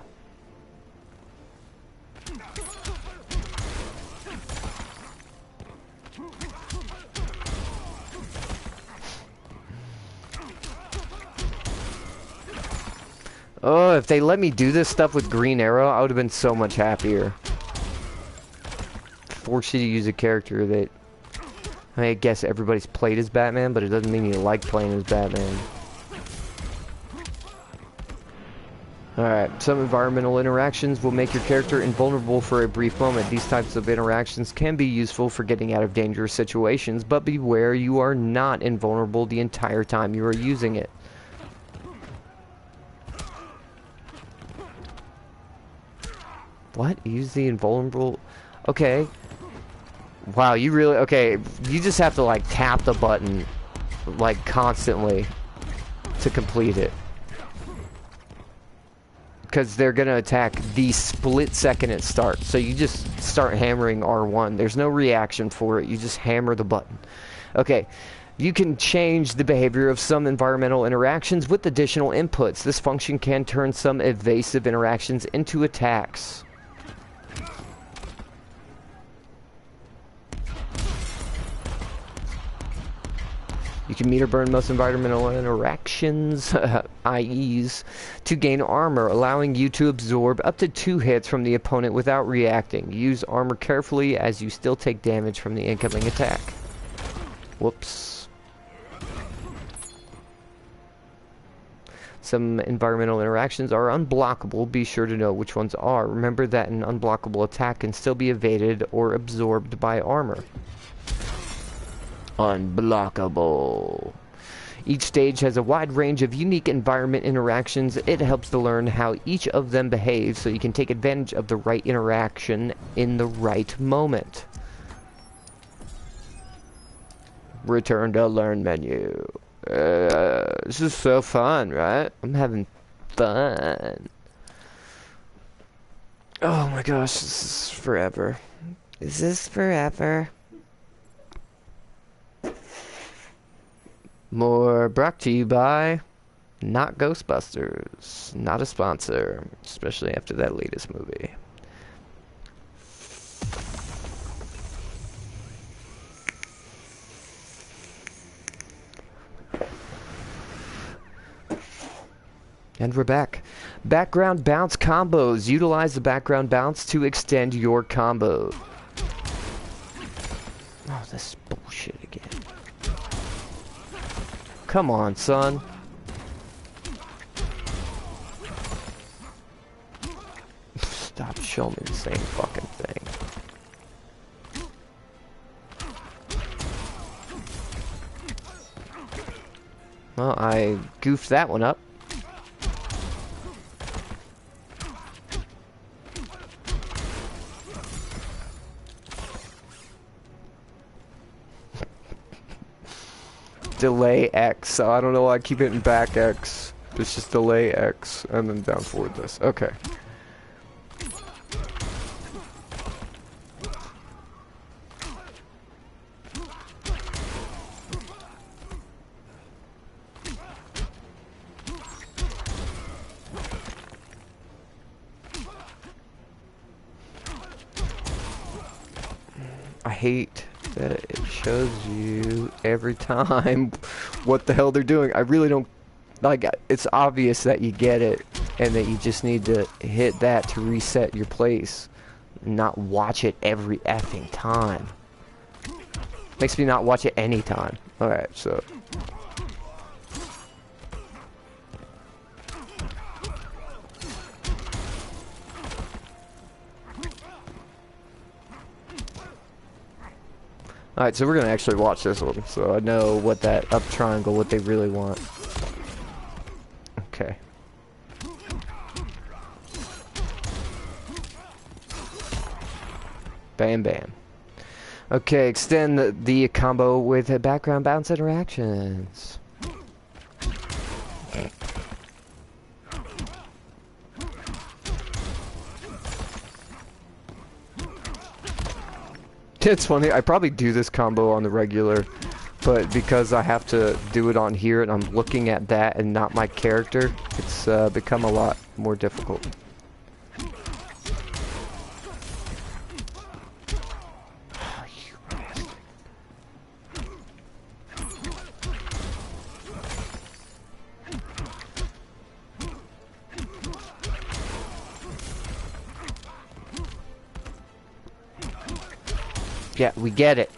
Oh, if they let me do this stuff with Green Arrow, I would have been so much happier. Force you to use a character that... I mean, I guess everybody's played as Batman, but it doesn't mean you like playing as Batman. Alright, some environmental interactions will make your character invulnerable for a brief moment. These types of interactions can be useful for getting out of dangerous situations, but beware you are not invulnerable the entire time you are using it. What? Use the invulnerable... Okay. Wow, you really... Okay, you just have to, like, tap the button, like, constantly to complete it. Because they're going to attack the split second it starts. So you just start hammering R1. There's no reaction for it. You just hammer the button. Okay. You can change the behavior of some environmental interactions with additional inputs. This function can turn some evasive interactions into attacks. You can meter burn most environmental interactions, IEs, to gain armor, allowing you to absorb up to 2 hits from the opponent without reacting. Use armor carefully as you still take damage from the incoming attack. Whoops. Some environmental interactions are unblockable. Be sure to know which ones are. Remember that an unblockable attack can still be evaded or absorbed by armor. Unblockable. Each stage has a wide range of unique environment interactions. It helps to learn how each of them behaves so you can take advantage of the right interaction in the right moment. Return to learn menu. This is so fun, right? I'm having fun. Oh my gosh, this is forever. Is this forever? More brought to you by not Ghostbusters. Not a sponsor, especially after that latest movie. And we're back. Background bounce combos. Utilize the background bounce to extend your combo. Oh, this is bullshit again. Come on, son. Stop showing me the same fucking thing. Well, I goofed that one up. Delay X, so I don't know why I keep hitting back X. It's just delay X and then down forward this. Okay. I hate that it shows you every time what the hell they're doing. I really don't like. It's obvious that you get it and that you just need to hit that to reset your place, not watch it every effing time. Makes me not watch it anytime. Alright, so alright, so we're gonna actually watch this one, so I know what that up triangle, what they really want. Okay. Bam bam. Okay, extend the combo with background bounce interactions. It's funny, I probably do this combo on the regular, but because I have to do it on here and I'm looking at that and not my character, it's become a lot more difficult. Yeah, we get it.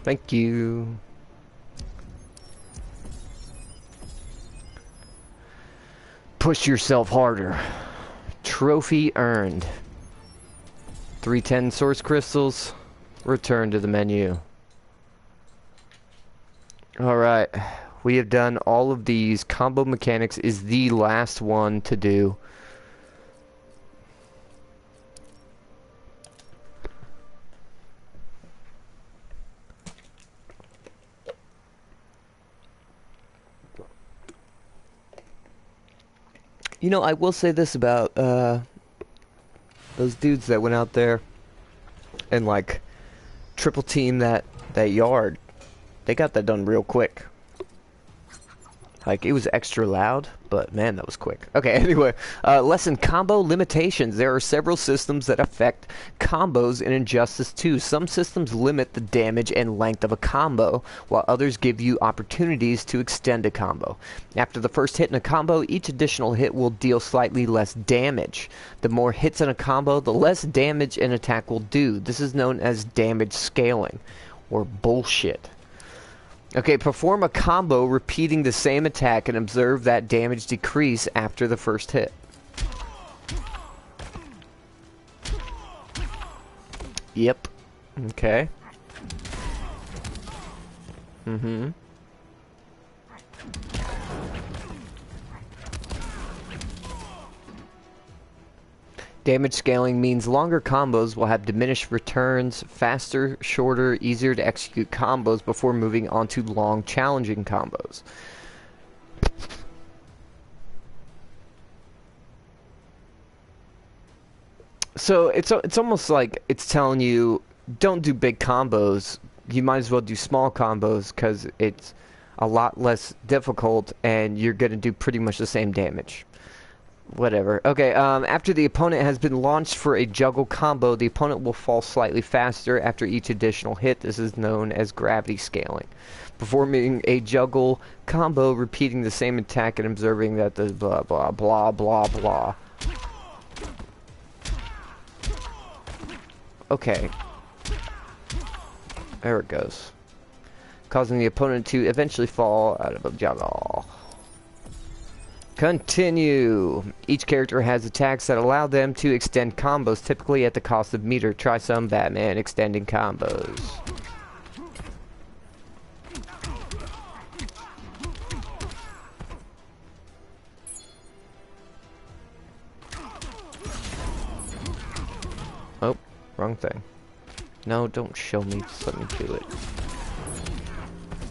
Thank you. Push yourself harder. Trophy earned. 310 source crystals. Return to the menu. Alright. We have done all of these. Combo mechanics is the last one to do. You know, I will say this about those dudes that went out there and like triple team that yard. They got that done real quick. Like, it was extra loud, but man, that was quick. Okay, anyway, lesson combo limitations. There are several systems that affect combos in Injustice 2. Some systems limit the damage and length of a combo, while others give you opportunities to extend a combo. After the first hit in a combo, each additional hit will deal slightly less damage. The more hits in a combo, the less damage an attack will do. This is known as damage scaling, or bullshit. Okay, perform a combo repeating the same attack and observe that damage decrease after the first hit. Yep. Okay. Mm-hmm. Damage scaling means longer combos will have diminished returns, faster, shorter, easier to execute combos before moving on to long, challenging combos. So it's almost like it's telling you, don't do big combos. You might as well do small combos because it's a lot less difficult and you're going to do pretty much the same damage. Whatever. Okay, after the opponent has been launched for a juggle combo, the opponent will fall slightly faster after each additional hit. This is known as gravity scaling. Performing a juggle combo, repeating the same attack and observing that the blah blah blah blah blah. Okay. There it goes. Causing the opponent to eventually fall out of a juggle. Continue. Each character has attacks that allow them to extend combos, typically at the cost of meter. Try some Batman extending combos. Oh, wrong thing. No, don't show me. Just let me do it.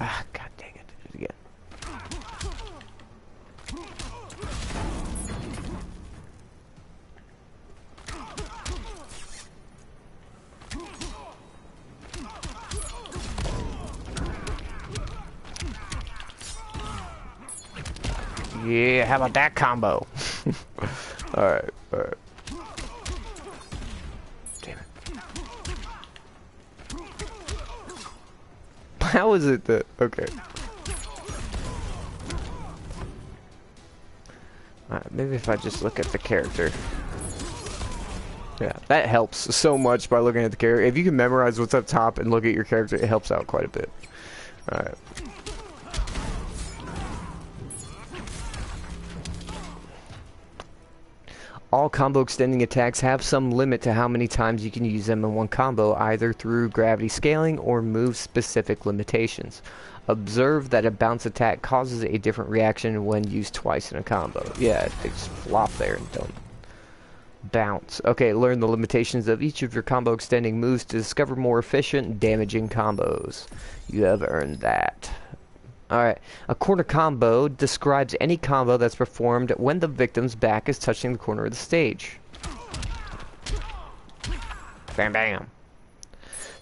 Ah, god dang it. Do it again. Yeah, how about that combo? Alright, alright. Damn it. How is it that... Okay. Alright, maybe if I just look at the character. Yeah, that helps so much by looking at the character. If you can memorize what's up top and look at your character, it helps out quite a bit. Alright. All combo extending attacks have some limit to how many times you can use them in one combo, either through gravity scaling or move-specific limitations. Observe that a bounce attack causes a different reaction when used twice in a combo. Yeah, they just flop there and don't bounce. Okay, learn the limitations of each of your combo extending moves to discover more efficient, damaging combos. You have earned that. Alright, a corner combo describes any combo that's performed when the victim's back is touching the corner of the stage. Bam bam.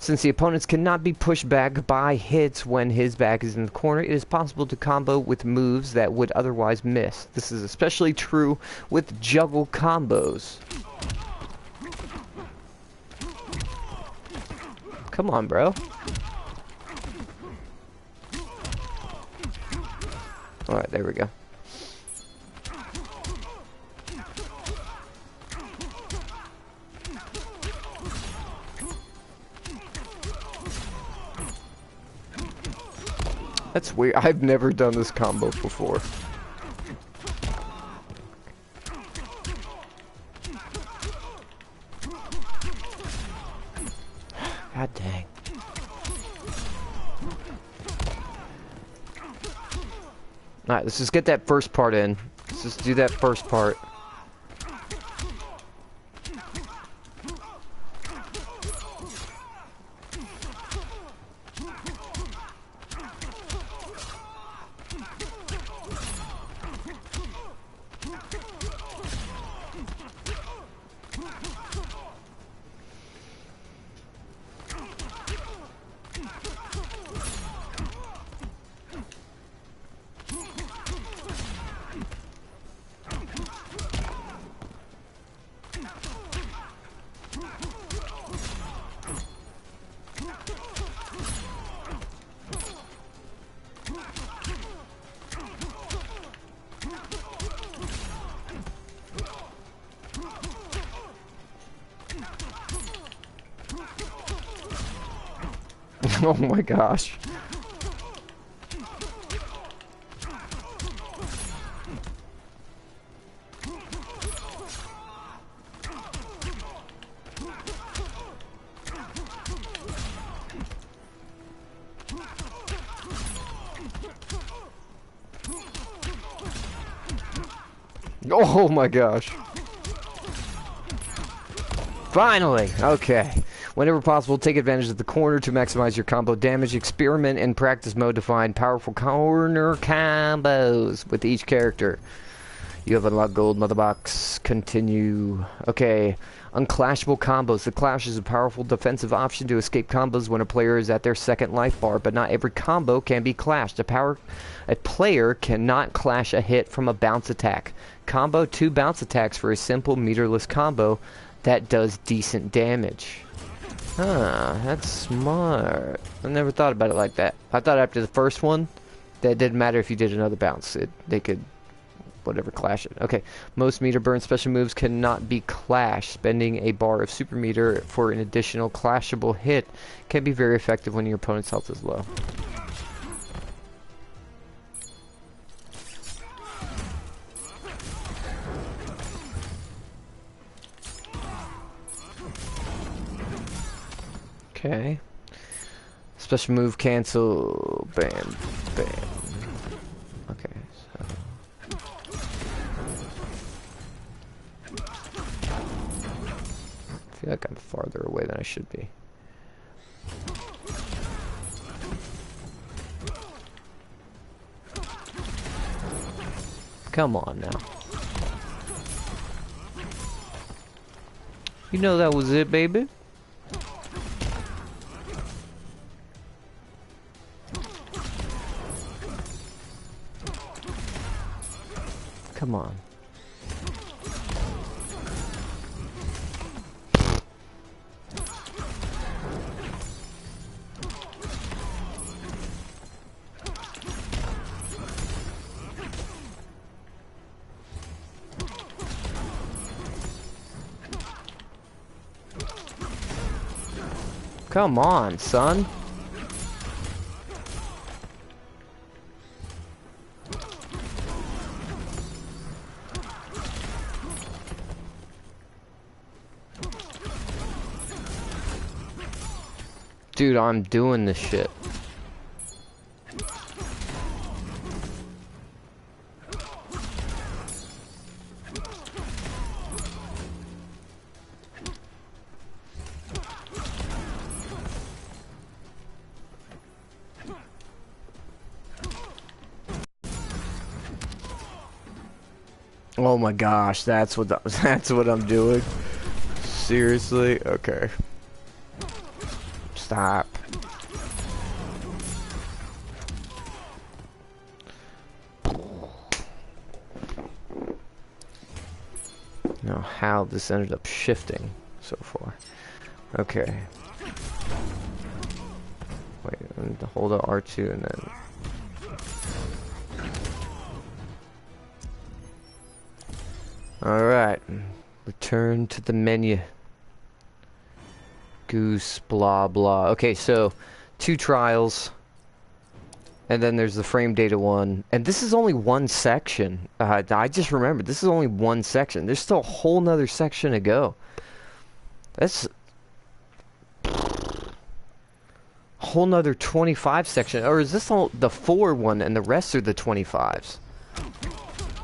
Since the opponents cannot be pushed back by hits when his back is in the corner, it is possible to combo with moves that would otherwise miss. This is especially true with juggle combos. Come on, bro. Alright, there we go. That's weird. I've never done this combo before. God dang. Alright, let's just get that first part in. Let's just do that first part. Oh my gosh. Oh my gosh. Finally! Okay. Whenever possible, take advantage of the corner to maximize your combo damage. Experiment in practice mode to find powerful corner combos with each character. You have unlocked gold mother box. Continue. Okay. Unclashable combos. The clash is a powerful defensive option to escape combos when a player is at their second life bar, but not every combo can be clashed. A player cannot clash a hit from a bounce attack. Combo 2 bounce attacks for a simple meterless combo that does decent damage. Huh, that's smart. I never thought about it like that. I thought after the first one, that didn't matter if you did another bounce. They could, whatever, clash it. Okay, most meter burn special moves cannot be clashed. Spending a bar of super meter for an additional clashable hit can be very effective when your opponent's health is low. Okay. Special move cancel. Bam. Bam. Okay, so. I feel like I'm farther away than I should be. Come on now. You know that was it, baby. Come on. Come on, son. Dude, I'm doing this shit. Oh my gosh, that's what I'm doing. Seriously? Okay. Stop. Now how this ended up shifting so far. Okay. Wait, I need to hold out R2 and then... Alright. Return to the menu. Goose, blah, blah. Okay, so 2 trials. And then there's the frame data one. And this is only one section. I just remembered, this is only one section. There's still a whole nother section to go. That's a whole nother 25 section. Or is this all the 4 one and the rest are the 25s?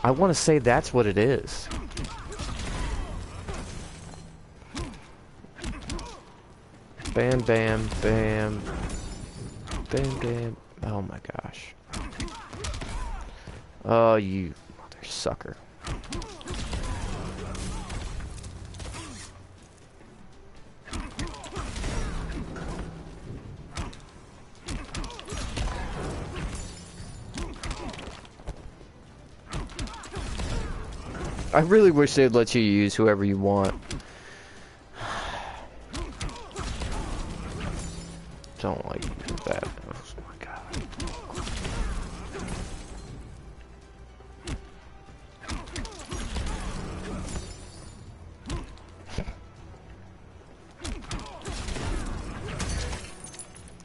I want to say that's what it is. Bam, bam, bam. Bam, bam. Oh my gosh. Oh, you mother sucker. I really wish they'd let you use whoever you want. Don't like that. Oh my god.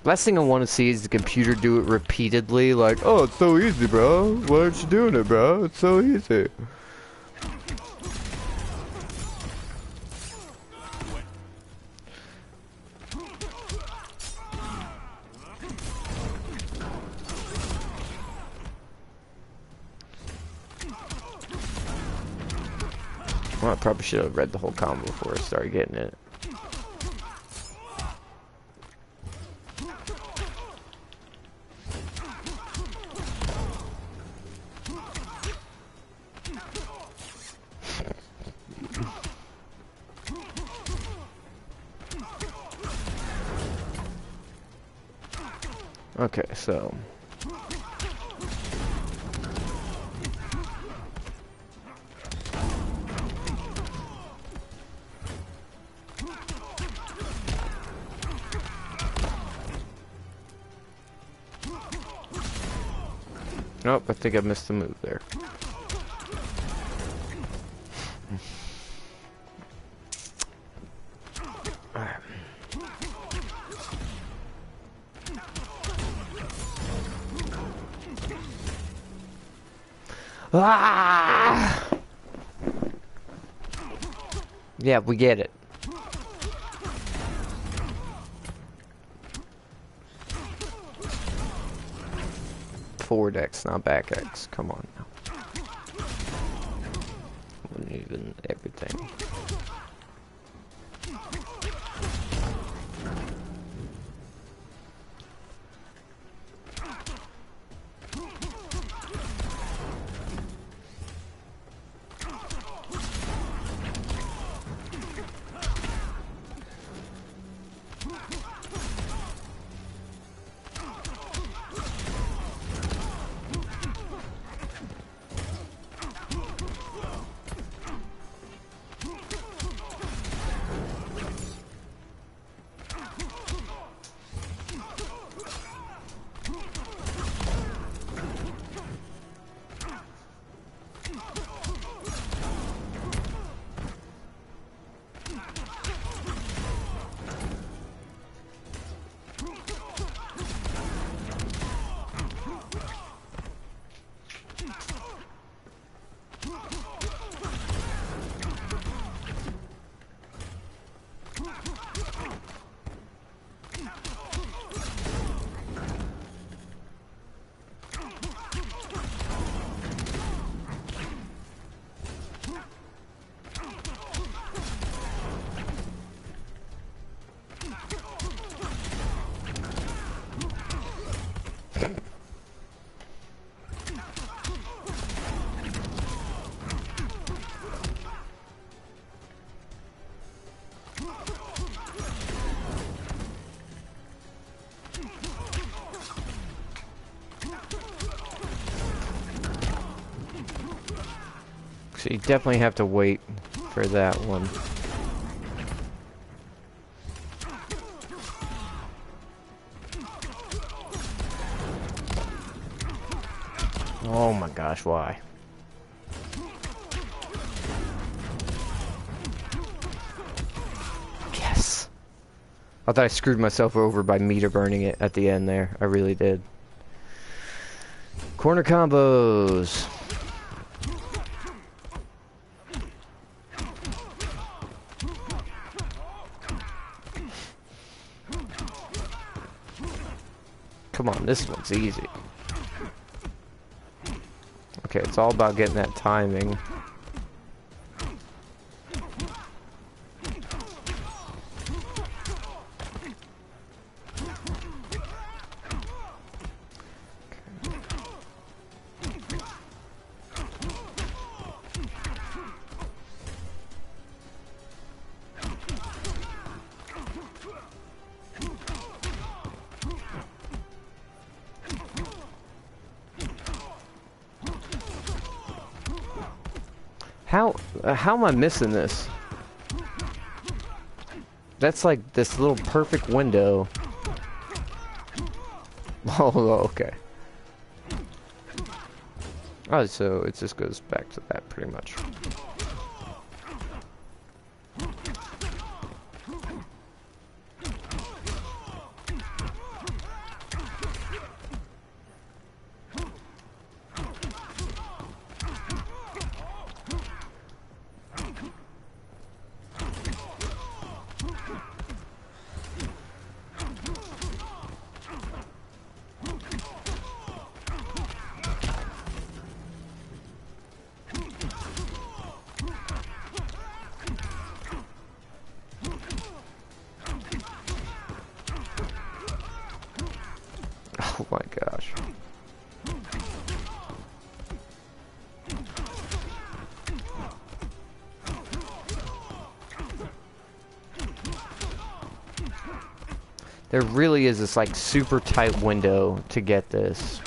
Last thing I want to see is the computer do it repeatedly, like, oh, it's so easy, bro. Why aren't you doing it, bro? It's so easy. Well, I probably should have read the whole combo before I started getting it. Okay, so... Nope, I think I missed the move there. Ah! Yeah, we get it. Forward X, not back X. Come on now. Wouldn't even everything. So you definitely have to wait for that one. Oh my gosh, why? Yes! I thought I screwed myself over by meter burning it at the end there. I really did. Corner combos. Come on, this one's easy. Okay, it's all about getting that timing. How am I missing this? That's like this little perfect window. Oh, okay. Oh, so it just goes back to that pretty much. Oh my gosh. There really is this like super tight window to get this.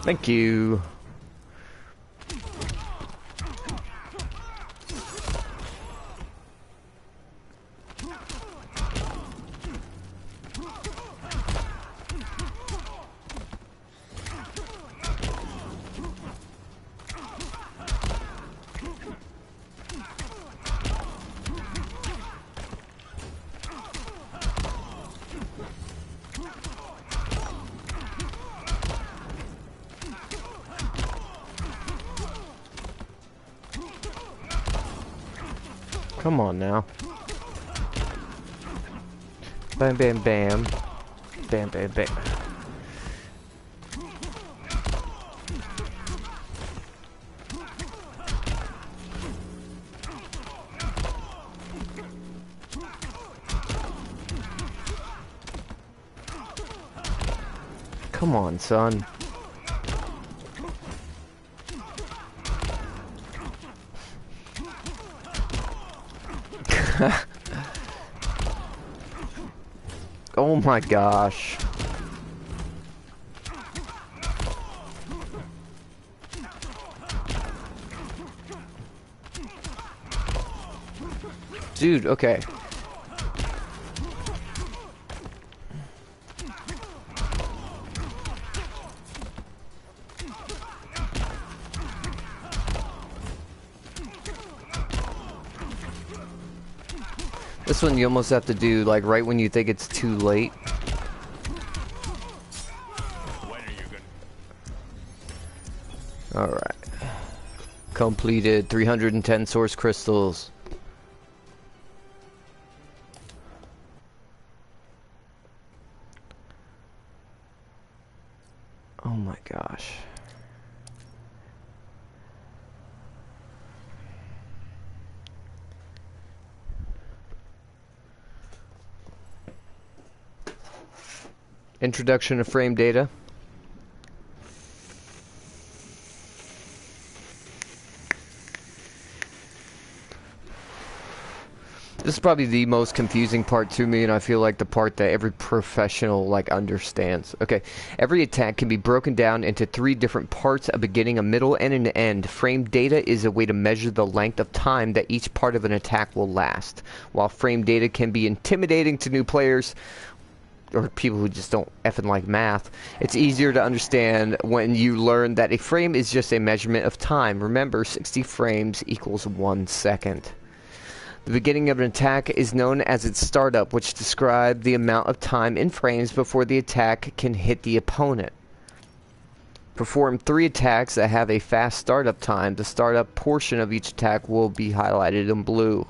Thank you. Come on now. Bam, bam, bam. Bam, bam, bam. Come on, son. Oh my gosh. Dude, okay. This one you almost have to do like right when you think it's too late. When are you gonna... Alright. Completed 310 source crystals. Oh my gosh. Introduction to frame data. This is probably the most confusing part to me, and I feel like the part that every professional like understands. Okay, every attack can be broken down into 3 different parts: a beginning, a middle, and an end. Frame data is a way to measure the length of time that each part of an attack will last. While frame data can be intimidating to new players, or people who just don't effing like math, it's easier to understand when you learn that a frame is just a measurement of time. Remember, 60 frames equals 1 second. The beginning of an attack is known as its startup, which describes the amount of time in frames before the attack can hit the opponent. Perform 3 attacks that have a fast startup time. The startup portion of each attack will be highlighted in blue.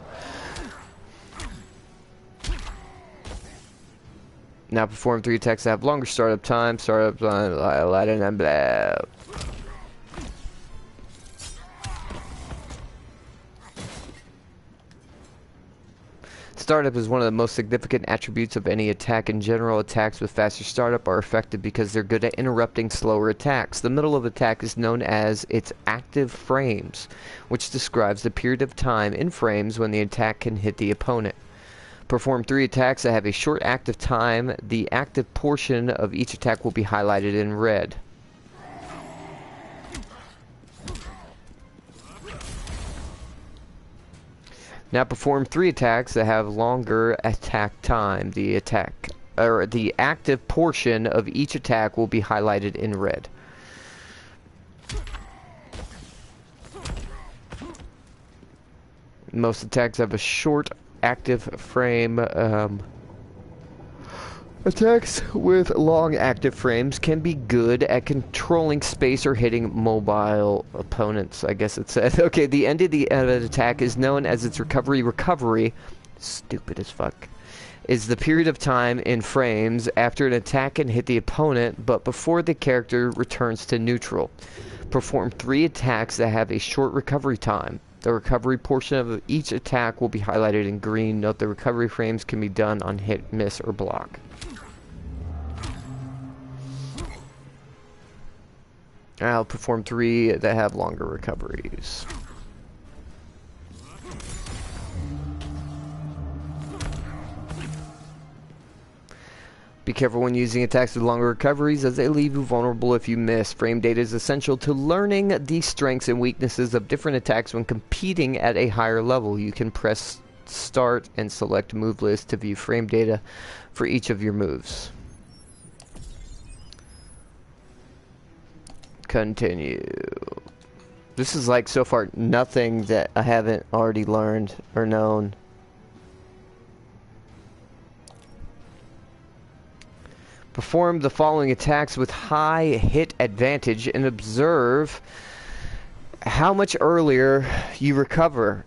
Now perform 3 attacks that have longer startup time. Startup time highlighted in blue. Startup is one of the most significant attributes of any attack. In general, attacks with faster startup are effective because they're good at interrupting slower attacks. The middle of attack is known as its active frames, which describes the period of time in frames when the attack can hit the opponent. Perform 3 attacks that have a short active time. The active portion of each attack will be highlighted in red. Now perform 3 attacks that have longer attack time. The active portion of each attack will be highlighted in red. Most attacks have a short active frame. Attacks with long active frames can be good at controlling space or hitting mobile opponents, I guess it said. Okay, the end of the attack is known as its recovery. Recovery, stupid as fuck, is the period of time in frames after an attack can hit the opponent, but before the character returns to neutral. Perform 3 attacks that have a short recovery time. The recovery portion of each attack will be highlighted in green. Note the recovery frames can be done on hit, miss, or block. I'll perform 3 that have longer recoveries. Be careful when using attacks with longer recoveries, as they leave you vulnerable if you miss. Frame data is essential to learning the strengths and weaknesses of different attacks when competing at a higher level. You can press start and select move list to view frame data for each of your moves. Continue. This is like so far nothing that I haven't already learned or known. Perform the following attacks with high hit advantage and observe how much earlier you recover.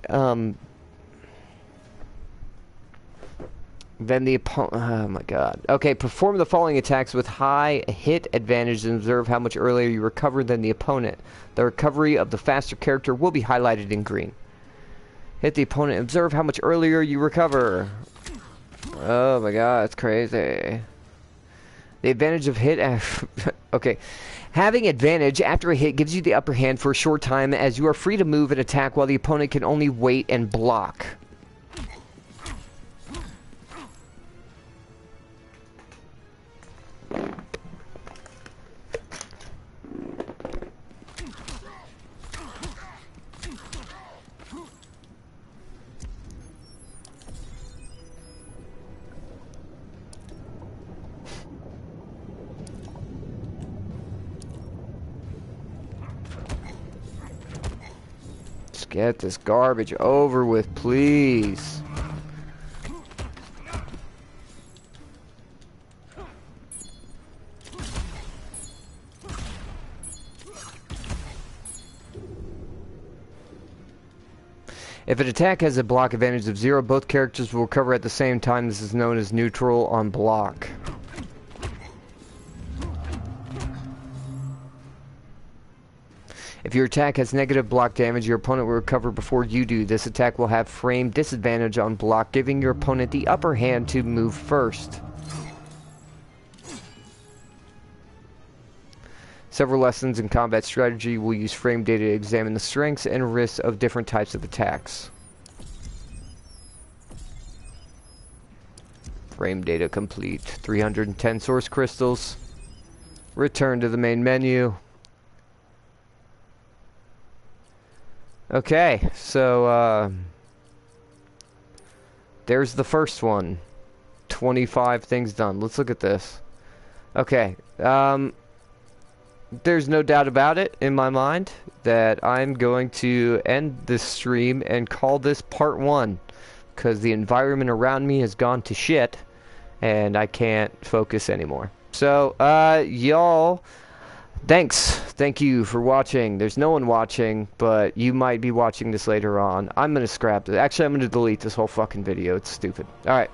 Then the opponent. Oh my god. Okay, perform the following attacks with high hit advantage and observe how much earlier you recover than the opponent. The recovery of the faster character will be highlighted in green. Hit the opponent and observe how much earlier you recover. Oh my god, that's crazy. The advantage of hit. Okay. Having advantage after a hit gives you the upper hand for a short time, as you are free to move and attack while the opponent can only wait and block. Get this garbage over with, please. If an attack has a block advantage of 0, both characters will recover at the same time. This is known as neutral on block. If your attack has negative block damage, your opponent will recover before you do. This attack will have frame disadvantage on block, giving your opponent the upper hand to move first. Several lessons in combat strategy will use frame data to examine the strengths and risks of different types of attacks. Frame data complete. 310 source crystals. Return to the main menu. Okay, so, there's the first one. 25 things done. Let's look at this. Okay, there's no doubt about it in my mind that I'm going to end this stream and call this part 1. Because the environment around me has gone to shit. And I can't focus anymore. So, y'all, thanks. Thank you for watching. There's no one watching, but you might be watching this later on. I'm gonna scrap it. Actually, I'm gonna delete this whole fucking video. It's stupid. Alright.